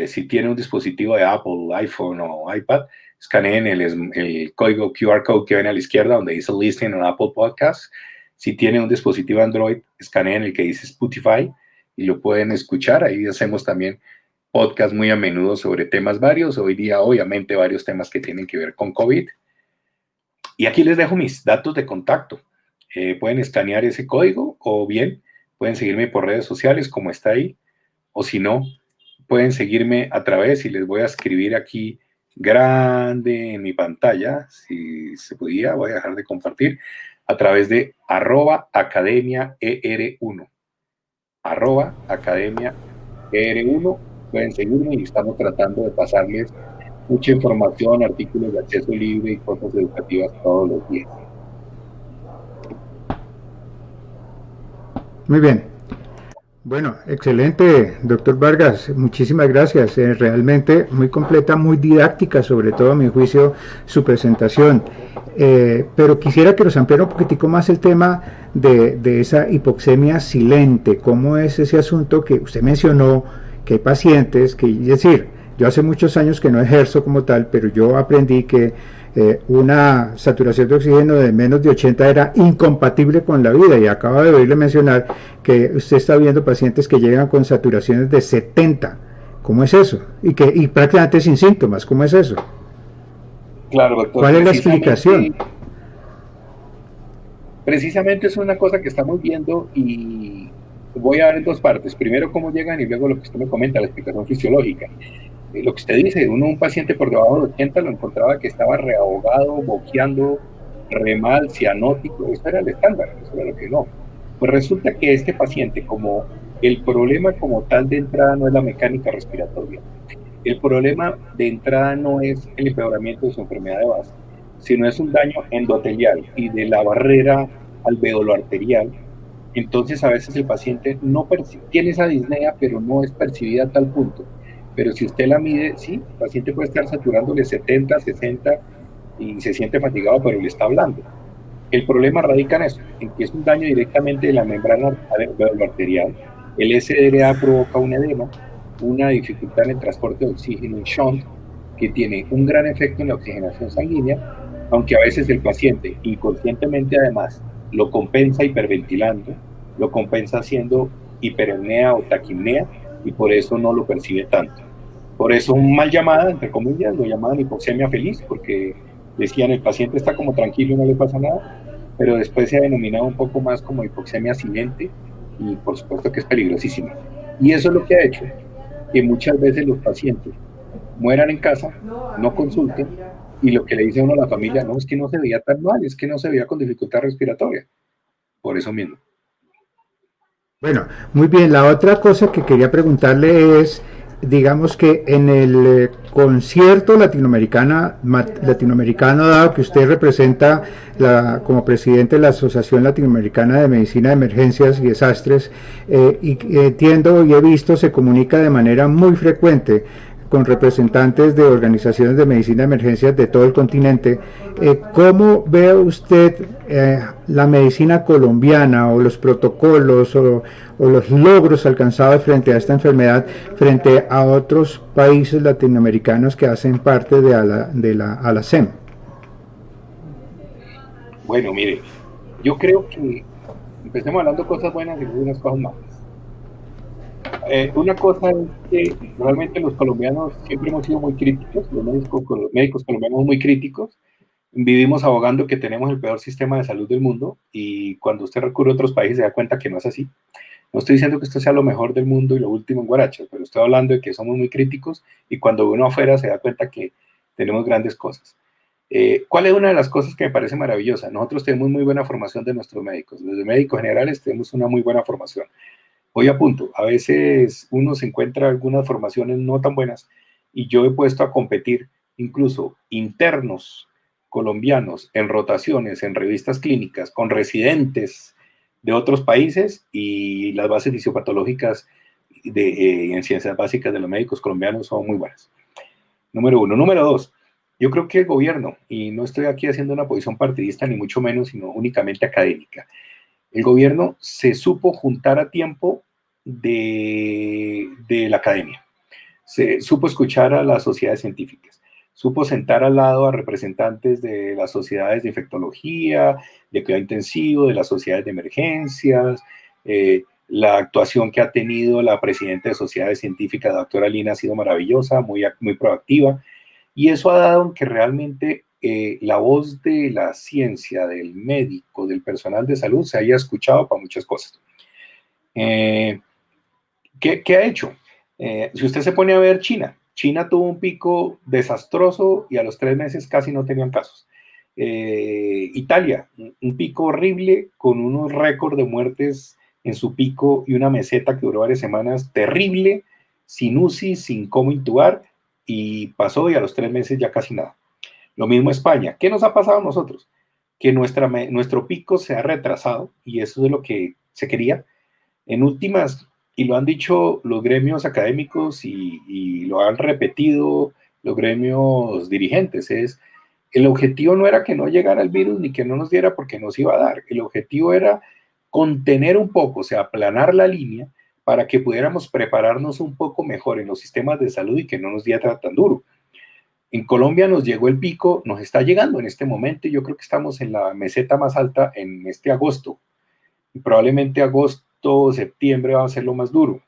si tienen un dispositivo de Apple, iPhone o iPad, escaneen el código QR code que ven a la izquierda donde dice Listen on Apple Podcasts. Si tienen un dispositivo Android, escaneen el que dice Spotify y lo pueden escuchar. Ahí hacemos también podcast muy a menudo sobre temas varios. Hoy día, obviamente, varios temas que tienen que ver con COVID. Y aquí les dejo mis datos de contacto. Pueden escanear ese código o bien pueden seguirme por redes sociales como está ahí. O si no, pueden seguirme a través y les voy a escribir aquí grande en mi pantalla. Si se podía, voy a dejar de compartir a través de @academiaer1. @academiaer1. Pueden seguirme y estamos tratando de pasarles mucha información, artículos de acceso libre y cosas educativas todos los días. Muy bien. Bueno, excelente, doctor Vargas. Muchísimas gracias. Realmente muy completa, muy didáctica, sobre todo a mi juicio, su presentación. Pero quisiera que nos ampliara un poquitico más el tema de esa hipoxemia silente. ¿Cómo es ese asunto que usted mencionó, que hay pacientes que, es decir, yo hace muchos años que no ejerzo como tal, pero yo aprendí que una saturación de oxígeno de menos de 80 era incompatible con la vida, y acabo de oírle mencionar que usted está viendo pacientes que llegan con saturaciones de 70. ¿Cómo es eso? Y prácticamente sin síntomas. ¿Cómo es eso? Claro, doctor, ¿Cuál es la explicación? precisamente es una cosa que estamos viendo y voy a dar en dos partes. Primero, cómo llegan y luego lo que usted me comenta, la explicación fisiológica. Lo que usted dice, un paciente por debajo de 80 lo encontraba que estaba reahogado, boqueando, re mal, cianótico. Eso era el estándar, eso era lo que no. Pues resulta que este paciente, como el problema como tal de entrada no es la mecánica respiratoria, el problema de entrada no es el empeoramiento de su enfermedad de base, sino es un daño endotelial y de la barrera alveolo-arterial. Entonces a veces el paciente no tiene esa disnea, pero no es percibida a tal punto. Pero si usted la mide, sí, el paciente puede estar saturándole 70, 60 y se siente fatigado, pero le está hablando. El problema radica en eso, en que es un daño directamente de la membrana arterial. El SDRA provoca un edema, una dificultad en el transporte de oxígeno en shunt, que tiene un gran efecto en la oxigenación sanguínea, aunque a veces el paciente inconscientemente además lo compensa hiperventilando, lo compensa haciendo hiperemnea o taquimnea y por eso no lo percibe tanto. Por eso mal llamada, entre comillas, lo llamaban hipoxemia feliz, porque decían el paciente está como tranquilo y no le pasa nada, pero después se ha denominado un poco más como hipoxemia silente y por supuesto que es peligrosísima. Y eso es lo que ha hecho que muchas veces los pacientes mueran en casa, no consulten y lo que le dice uno a la familia, no, es que no se veía tan mal, es que no se veía con dificultad respiratoria, por eso mismo. Bueno, muy bien. La otra cosa que quería preguntarle es, digamos que en el concierto latinoamericano, dado que usted representa como presidente de la Asociación Latinoamericana de Medicina de Emergencias y Desastres, y entiendo y he visto, se comunica de manera muy frecuente con representantes de organizaciones de medicina de emergencias de todo el continente. ¿Cómo ve usted la medicina colombiana o los protocolos o los logros alcanzados frente a esta enfermedad frente a otros países latinoamericanos que hacen parte de la ALACEM? Bueno, mire, yo creo que empecemos hablando cosas buenas y luego unas cosas malas. Una cosa es que realmente los colombianos siempre hemos sido muy críticos, los médicos colombianos muy críticos, vivimos abogando que tenemos el peor sistema de salud del mundo y cuando usted recurre a otros países se da cuenta que no es así. No estoy diciendo que esto sea lo mejor del mundo y lo último en guaracha, pero estoy hablando de que somos muy críticos y cuando uno afuera se da cuenta que tenemos grandes cosas. ¿Cuál es una de las cosas que me parece maravillosa? Nosotros tenemos muy buena formación de nuestros médicos. Desde médicos generales tenemos una muy buena formación. Hoy a punto, a veces uno se encuentra algunas formaciones no tan buenas y yo he puesto a competir incluso internos colombianos en rotaciones, en revistas clínicas, con residentes de otros países y las bases fisiopatológicas en ciencias básicas de los médicos colombianos son muy buenas. Número uno. Número dos, yo creo que el gobierno, y no estoy aquí haciendo una posición partidista ni mucho menos, sino únicamente académica, el gobierno se supo juntar a tiempo de la academia, se supo escuchar a las sociedades científicas, supo sentar al lado a representantes de las sociedades de infectología, de cuidado intensivo, de las sociedades de emergencias, La actuación que ha tenido la presidenta de Sociedades Científicas, la doctora Lina, ha sido maravillosa, muy proactiva, y eso ha dado en que realmente la voz de la ciencia, del médico, del personal de salud se haya escuchado para muchas cosas. ¿Qué ha hecho? Si usted se pone a ver China tuvo un pico desastroso y a los 3 meses casi no tenían casos. Italia, un pico horrible con unos récords de muertes en su pico y una meseta que duró varias semanas terrible, sin UCI, sin cómo intubar, y pasó y a los 3 meses ya casi nada. Lo mismo España. ¿Qué nos ha pasado a nosotros? Que nuestro pico se ha retrasado y eso es lo que se quería. En últimas, y lo han dicho los gremios académicos y lo han repetido los gremios dirigentes, el objetivo no era que no llegara el virus ni que no nos diera porque nos iba a dar. El objetivo era contener un poco, o sea, aplanar la línea para que pudiéramos prepararnos un poco mejor en los sistemas de salud y que no nos diera tan duro. En Colombia nos llegó el pico, nos está llegando en este momento y yo creo que estamos en la meseta más alta en este agosto. Y probablemente agosto o septiembre va a ser lo más duro.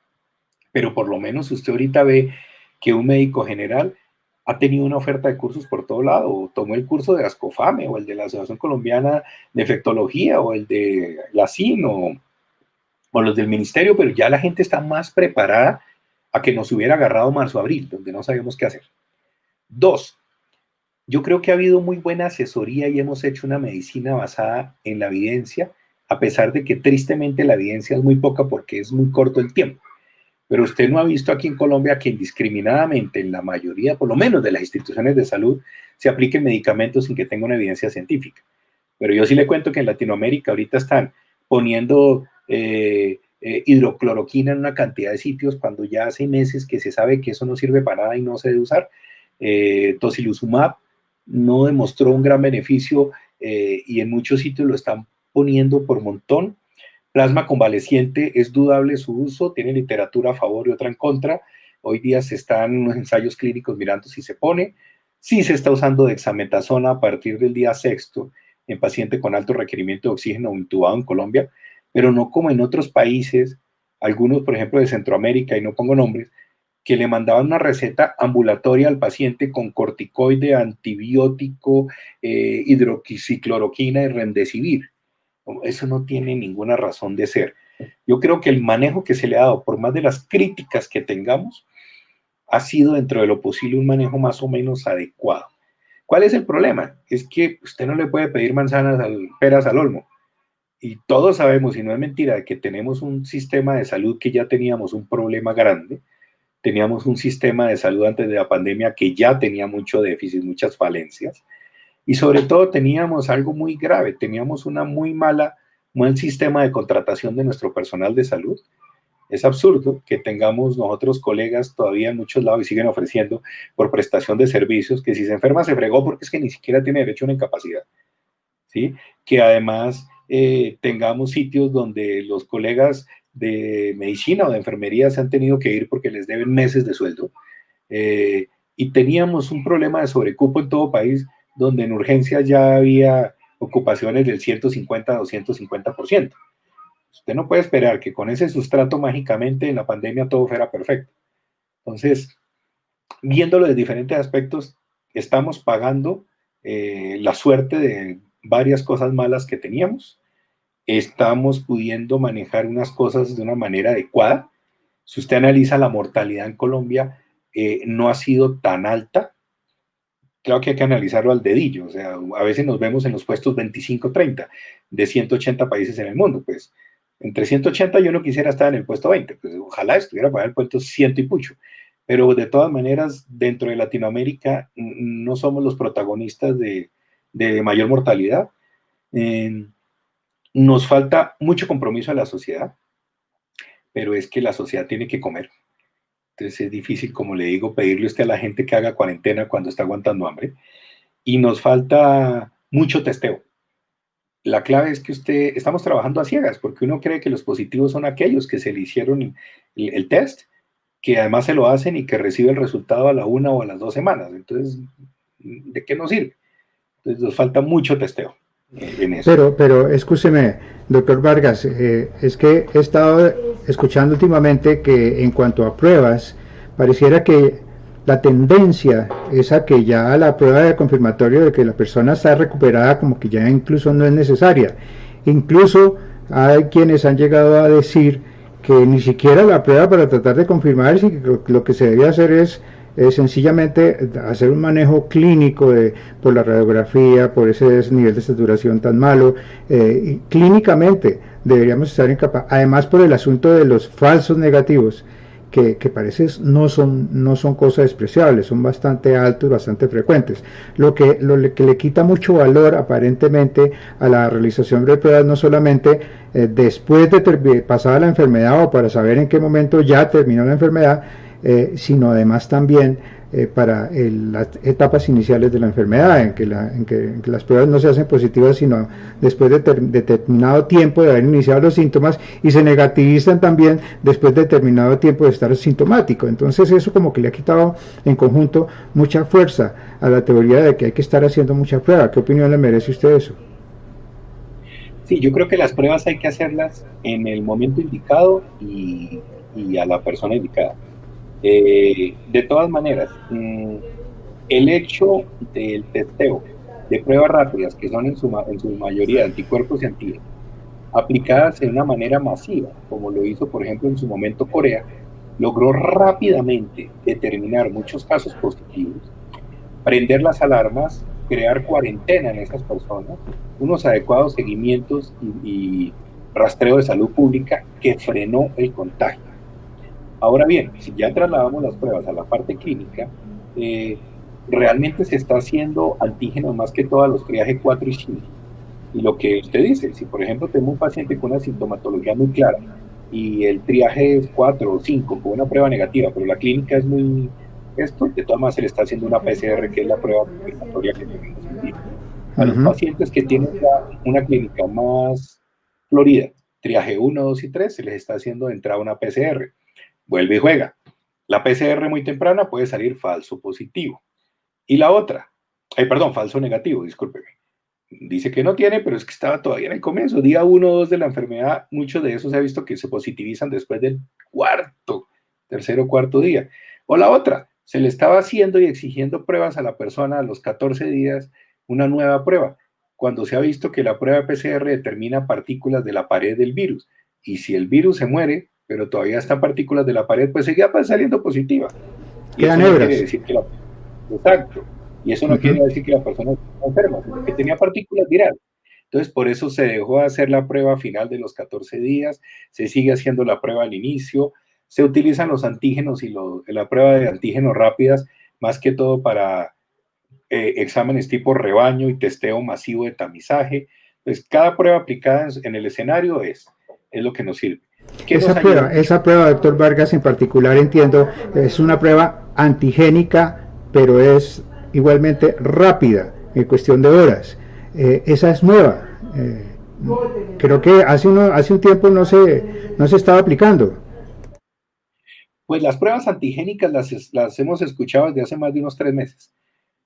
Pero por lo menos usted ahorita ve que un médico general ha tenido una oferta de cursos por todo lado, o tomó el curso de Ascofame, o el de la Asociación Colombiana de Efectología, o el de la CIN, o los del ministerio, pero ya la gente está más preparada a que nos hubiera agarrado marzo-abril, donde no sabíamos qué hacer. 2, yo creo que ha habido muy buena asesoría y hemos hecho una medicina basada en la evidencia, a pesar de que tristemente la evidencia es muy poca porque es muy corto el tiempo. Pero usted no ha visto aquí en Colombia que indiscriminadamente en la mayoría, por lo menos de las instituciones de salud, se apliquen medicamentos sin que tenga una evidencia científica. Pero yo sí le cuento que en Latinoamérica ahorita están poniendo hidrocloroquina en una cantidad de sitios cuando ya hace meses que se sabe que eso no sirve para nada y no se debe usar. Tocilizumab no demostró un gran beneficio y en muchos sitios lo están poniendo por montón. Plasma convaleciente es dudable su uso, tiene literatura a favor y otra en contra. Hoy día se están unos ensayos clínicos mirando si se pone. Sí se está usando dexametasona a partir del día 6 en paciente con alto requerimiento de oxígeno intubado en Colombia, pero no como en otros países, algunos, por ejemplo, de Centroamérica, y no pongo nombres, que le mandaban una receta ambulatoria al paciente con corticoide, antibiótico, hidroxicloroquina y remdesivir. Eso no tiene ninguna razón de ser. Yo creo que el manejo que se le ha dado, por más de las críticas que tengamos, ha sido dentro de lo posible un manejo más o menos adecuado. ¿Cuál es el problema? Es que usted no le puede pedir peras al olmo. Y todos sabemos, y no es mentira, que tenemos un sistema de salud que ya teníamos un problema grande. Teníamos un sistema de salud antes de la pandemia que ya tenía mucho déficit, muchas falencias. Y sobre todo teníamos algo muy grave, teníamos una mal sistema de contratación de nuestro personal de salud. Es absurdo que tengamos nosotros colegas todavía en muchos lados y siguen ofreciendo por prestación de servicios que si se enferma se fregó porque es que ni siquiera tiene derecho a una incapacidad. ¿Sí? Que además tengamos sitios donde los colegas de medicina o de enfermería se han tenido que ir porque les deben meses de sueldo. Y teníamos un problema de sobrecupo en todo país donde en urgencias ya había ocupaciones del 150-250%. Usted no puede esperar que con ese sustrato mágicamente en la pandemia todo fuera perfecto. Entonces, viéndolo de diferentes aspectos, estamos pagando la suerte de varias cosas malas que teníamos. Estamos pudiendo manejar unas cosas de una manera adecuada. Si usted analiza la mortalidad en Colombia, no ha sido tan alta. Claro que hay que analizarlo al dedillo, o sea, a veces nos vemos en los puestos 25-30 de 180 países en el mundo, pues entre 180 yo no quisiera estar en el puesto 20, pues ojalá estuviera para el puesto 100 y pucho, pero de todas maneras dentro de Latinoamérica no somos los protagonistas de mayor mortalidad. Nos falta mucho compromiso a la sociedad, pero es que la sociedad tiene que comer. Entonces es difícil, como le digo, pedirle usted a la gente que haga cuarentena cuando está aguantando hambre. Y nos falta mucho testeo. La clave es que estamos trabajando a ciegas, porque uno cree que los positivos son aquellos que se le hicieron el test, que además se lo hacen y que recibe el resultado a la 1 o a las 2 semanas. Entonces, ¿de qué nos sirve? Entonces nos falta mucho testeo. en eso. Pero escúcheme, doctor Vargas, es que he estado escuchando últimamente que en cuanto a pruebas, pareciera que la tendencia es a que ya la prueba de confirmatorio de que la persona está recuperada como que ya incluso no es necesaria. Incluso hay quienes han llegado a decir que ni siquiera la prueba para tratar de confirmar si lo que se debe hacer es sencillamente hacer un manejo clínico por la radiografía, por ese nivel de saturación tan malo. Y clínicamente deberíamos estar incapaz, además por el asunto de los falsos negativos, que parece no son cosas despreciables, son bastante altos, bastante frecuentes. Que le quita mucho valor aparentemente a la realización de pruebas, no solamente después de pasada la enfermedad o para saber en qué momento ya terminó la enfermedad, sino además también para las etapas iniciales de la enfermedad, en que las pruebas no se hacen positivas sino después de determinado tiempo de haber iniciado los síntomas, y se negativizan también después de determinado tiempo de estar sintomático. Entonces eso como que le ha quitado en conjunto mucha fuerza a la teoría de que hay que estar haciendo mucha prueba. ¿Qué opinión le merece usted eso? Sí, yo creo que las pruebas hay que hacerlas en el momento indicado y a la persona indicada. De todas maneras, el hecho del testeo de pruebas rápidas, que son en su mayoría anticuerpos y antígenos, aplicadas de una manera masiva, como lo hizo, por ejemplo, en su momento Corea, logró rápidamente determinar muchos casos positivos, prender las alarmas, crear cuarentena en esas personas, unos adecuados seguimientos y rastreo de salud pública que frenó el contagio. Ahora bien, si ya trasladamos las pruebas a la parte clínica, eh, realmente se está haciendo antígenos más que todo a los triaje 4 y 5. Y lo que usted dice, si por ejemplo tengo un paciente con una sintomatología muy clara y el triaje es 4 o 5 con una prueba negativa, pero la clínica es muy... Esto, de todas maneras, se le está haciendo una PCR, que es la prueba confirmatoria que tenemos en día. A los Ujú. pacientes que tienen ya una clínica más florida, triaje 1, 2 y 3, se les está haciendo de entrada una PCR. Vuelve y juega. La PCR muy temprana puede salir falso positivo. Y la otra, perdón, falso negativo, discúlpeme. Dice que no tiene, pero es que estaba todavía en el comienzo, día 1 o 2 de la enfermedad. Muchos de esos se ha visto que se positivizan después del tercero o cuarto día. O la otra, se le estaba haciendo y exigiendo pruebas a la persona a los 14 días, una nueva prueba, cuando se ha visto que la prueba PCR determina partículas de la pared del virus. Y si el virus se muere, pero todavía están partículas de la pared, pues seguía saliendo positiva. Y Quedan eso no quiere hebras. decir que la... Exacto. Y eso no quiere Ujú. decir que la persona esté enferma, sino que tenía partículas virales. Entonces, por eso se dejó de hacer la prueba final de los 14 días, se sigue haciendo la prueba al inicio, se utilizan los antígenos y la prueba de antígenos rápidas, más que todo para exámenes tipo rebaño y testeo masivo de tamizaje. Pues cada prueba aplicada en el escenario es lo que nos sirve. ¿Qué nos ayuda mucho? Esa prueba, doctor Vargas, en particular, entiendo, es una prueba antigénica, pero es igualmente rápida, en cuestión de horas. Esa es nueva. Creo que hace un tiempo no se estaba aplicando. Pues las pruebas antigénicas las hemos escuchado desde hace más de unos 3 meses.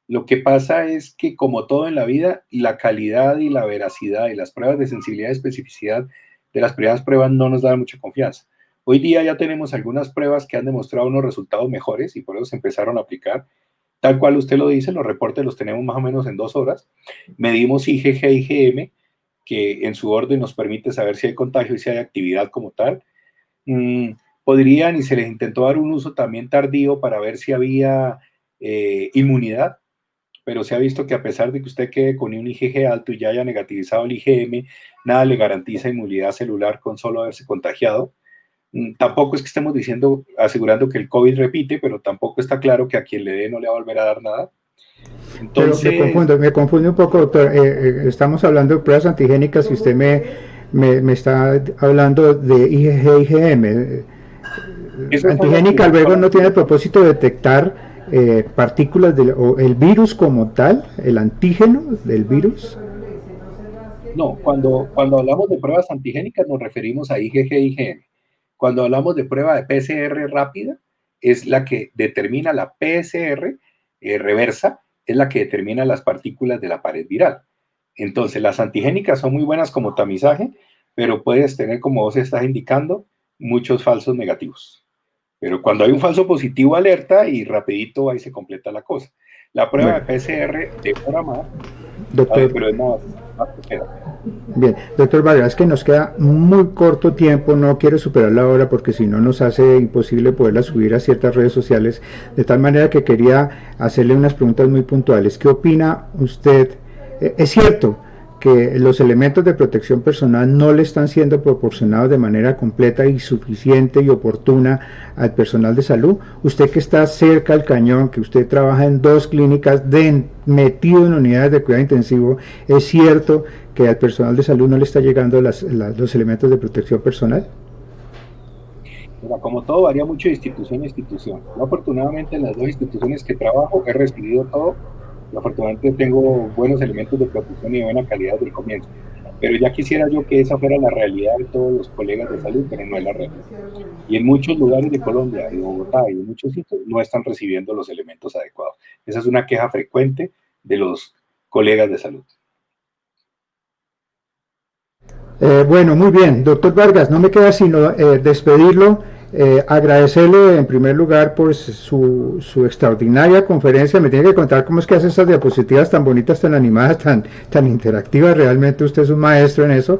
Lo que pasa es que, como todo en la vida, la calidad y la veracidad y las pruebas de sensibilidad y especificidad de las primeras pruebas no nos dan mucha confianza. Hoy día ya tenemos algunas pruebas que han demostrado unos resultados mejores y por eso se empezaron a aplicar. Tal cual usted lo dice, los reportes los tenemos más o menos en 2 horas. Medimos IgG y IgM, que en su orden nos permite saber si hay contagio y si hay actividad como tal. Mm, Podrían, y se les intentó dar un uso también tardío para ver si había inmunidad, pero se ha visto que a pesar de que usted quede con un IgG alto y ya haya negativizado el IgM, nada le garantiza inmunidad celular con solo haberse contagiado. Tampoco es que estemos diciendo, asegurando que el COVID repite, pero tampoco está claro que a quien le dé no le va a volver a dar nada. Pero Entonces, me confunde un poco, doctor. Estamos hablando de pruebas antigénicas y usted me está hablando de IgG, IgM. esas son las que Antigénica luego son no tiene el antígenos. propósito de detectar partículas o el virus como tal, el antígeno del virus. No, cuando hablamos de pruebas antigénicas nos referimos a IgG e IgM. Cuando hablamos de prueba de PCR rápida, es la que determina la PCR reversa, es la que determina las partículas de la pared viral. Entonces, las antigénicas son muy buenas como tamizaje, pero puedes tener, como vos estás indicando, muchos falsos negativos. Pero cuando hay un falso positivo, alerta y rapidito ahí se completa la cosa. La prueba de Bueno, PCR demora más, ¿sabes? doctor, Pero es más certera. bien, doctor Vargas, es que nos queda muy corto tiempo, no quiero superar la hora porque si no nos hace imposible poderla subir a ciertas redes sociales, de tal manera que quería hacerle unas preguntas muy puntuales. ¿Qué opina usted? ¿Es cierto que los elementos de protección personal no le están siendo proporcionados de manera completa y suficiente y oportuna al personal de salud? Usted que está cerca al cañón, que usted trabaja en 2 clínicas, metido en unidades de cuidado intensivo, ¿es cierto que al personal de salud no le está llegando los elementos de protección personal? Mira, como todo varía mucho de institución a institución. Yo, afortunadamente, en las 2 instituciones que trabajo he recibido todo y afortunadamente tengo buenos elementos de protección y de buena calidad desde el comienzo. Pero ya quisiera yo que esa fuera la realidad de todos los colegas de salud, pero no es la realidad. Y en muchos lugares de Colombia, de Bogotá y en muchos sitios no están recibiendo los elementos adecuados. Esa es una queja frecuente de los colegas de salud. Bueno, muy bien, doctor Vargas, no me queda sino despedirlo, agradecerle en primer lugar por su extraordinaria conferencia. Me tiene que contar cómo es que hace esas diapositivas tan bonitas, tan animadas, tan interactivas. Realmente usted es un maestro en eso.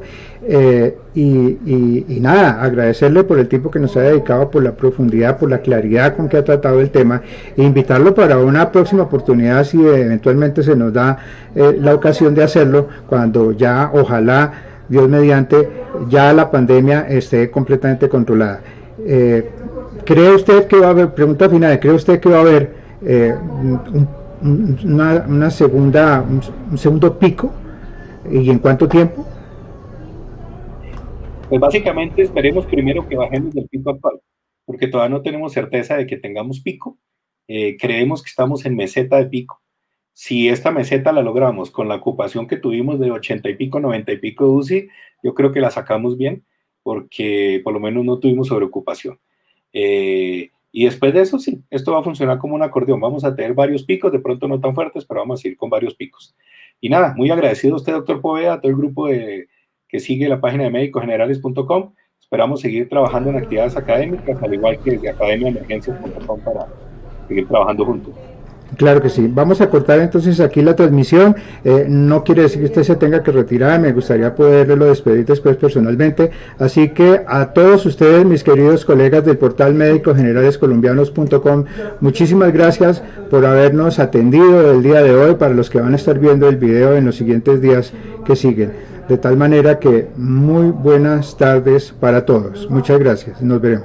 Y nada, agradecerle por el tiempo que nos ha dedicado, por la profundidad, por la claridad con que ha tratado el tema, e invitarlo para una próxima oportunidad si eventualmente se nos da la ocasión de hacerlo, cuando ya ojalá Dios mediante, ya la pandemia esté completamente controlada. ¿Cree usted que va a haber, pregunta final, cree usted que va a haber una segunda, un segundo pico? ¿Y en cuánto tiempo? Pues básicamente esperemos primero que bajemos del pico actual, porque todavía no tenemos certeza de que tengamos pico. Creemos que estamos en meseta de pico. Si esta meseta la logramos con la ocupación que tuvimos de 80 y pico, 90 y pico de UCI, yo creo que la sacamos bien, porque por lo menos no tuvimos sobreocupación. Y después de eso, sí, esto va a funcionar como un acordeón. Vamos a tener varios picos, de pronto no tan fuertes, pero vamos a ir con varios picos. Y nada, muy agradecido a usted, doctor Poveda, a todo el grupo que sigue la página de médicosgenerales.com. Esperamos seguir trabajando en actividades académicas, al igual que desde academiaemergencias.com para seguir trabajando juntos. Claro que sí. Vamos a cortar entonces aquí la transmisión. No quiere decir que usted se tenga que retirar. Me gustaría poderlo despedir después personalmente. Así que a todos ustedes, mis queridos colegas del portal médicosgeneralescolombianos.com, muchísimas gracias por habernos atendido el día de hoy, para los que van a estar viendo el video en los siguientes días que siguen. De tal manera que muy buenas tardes para todos. Muchas gracias. Nos veremos.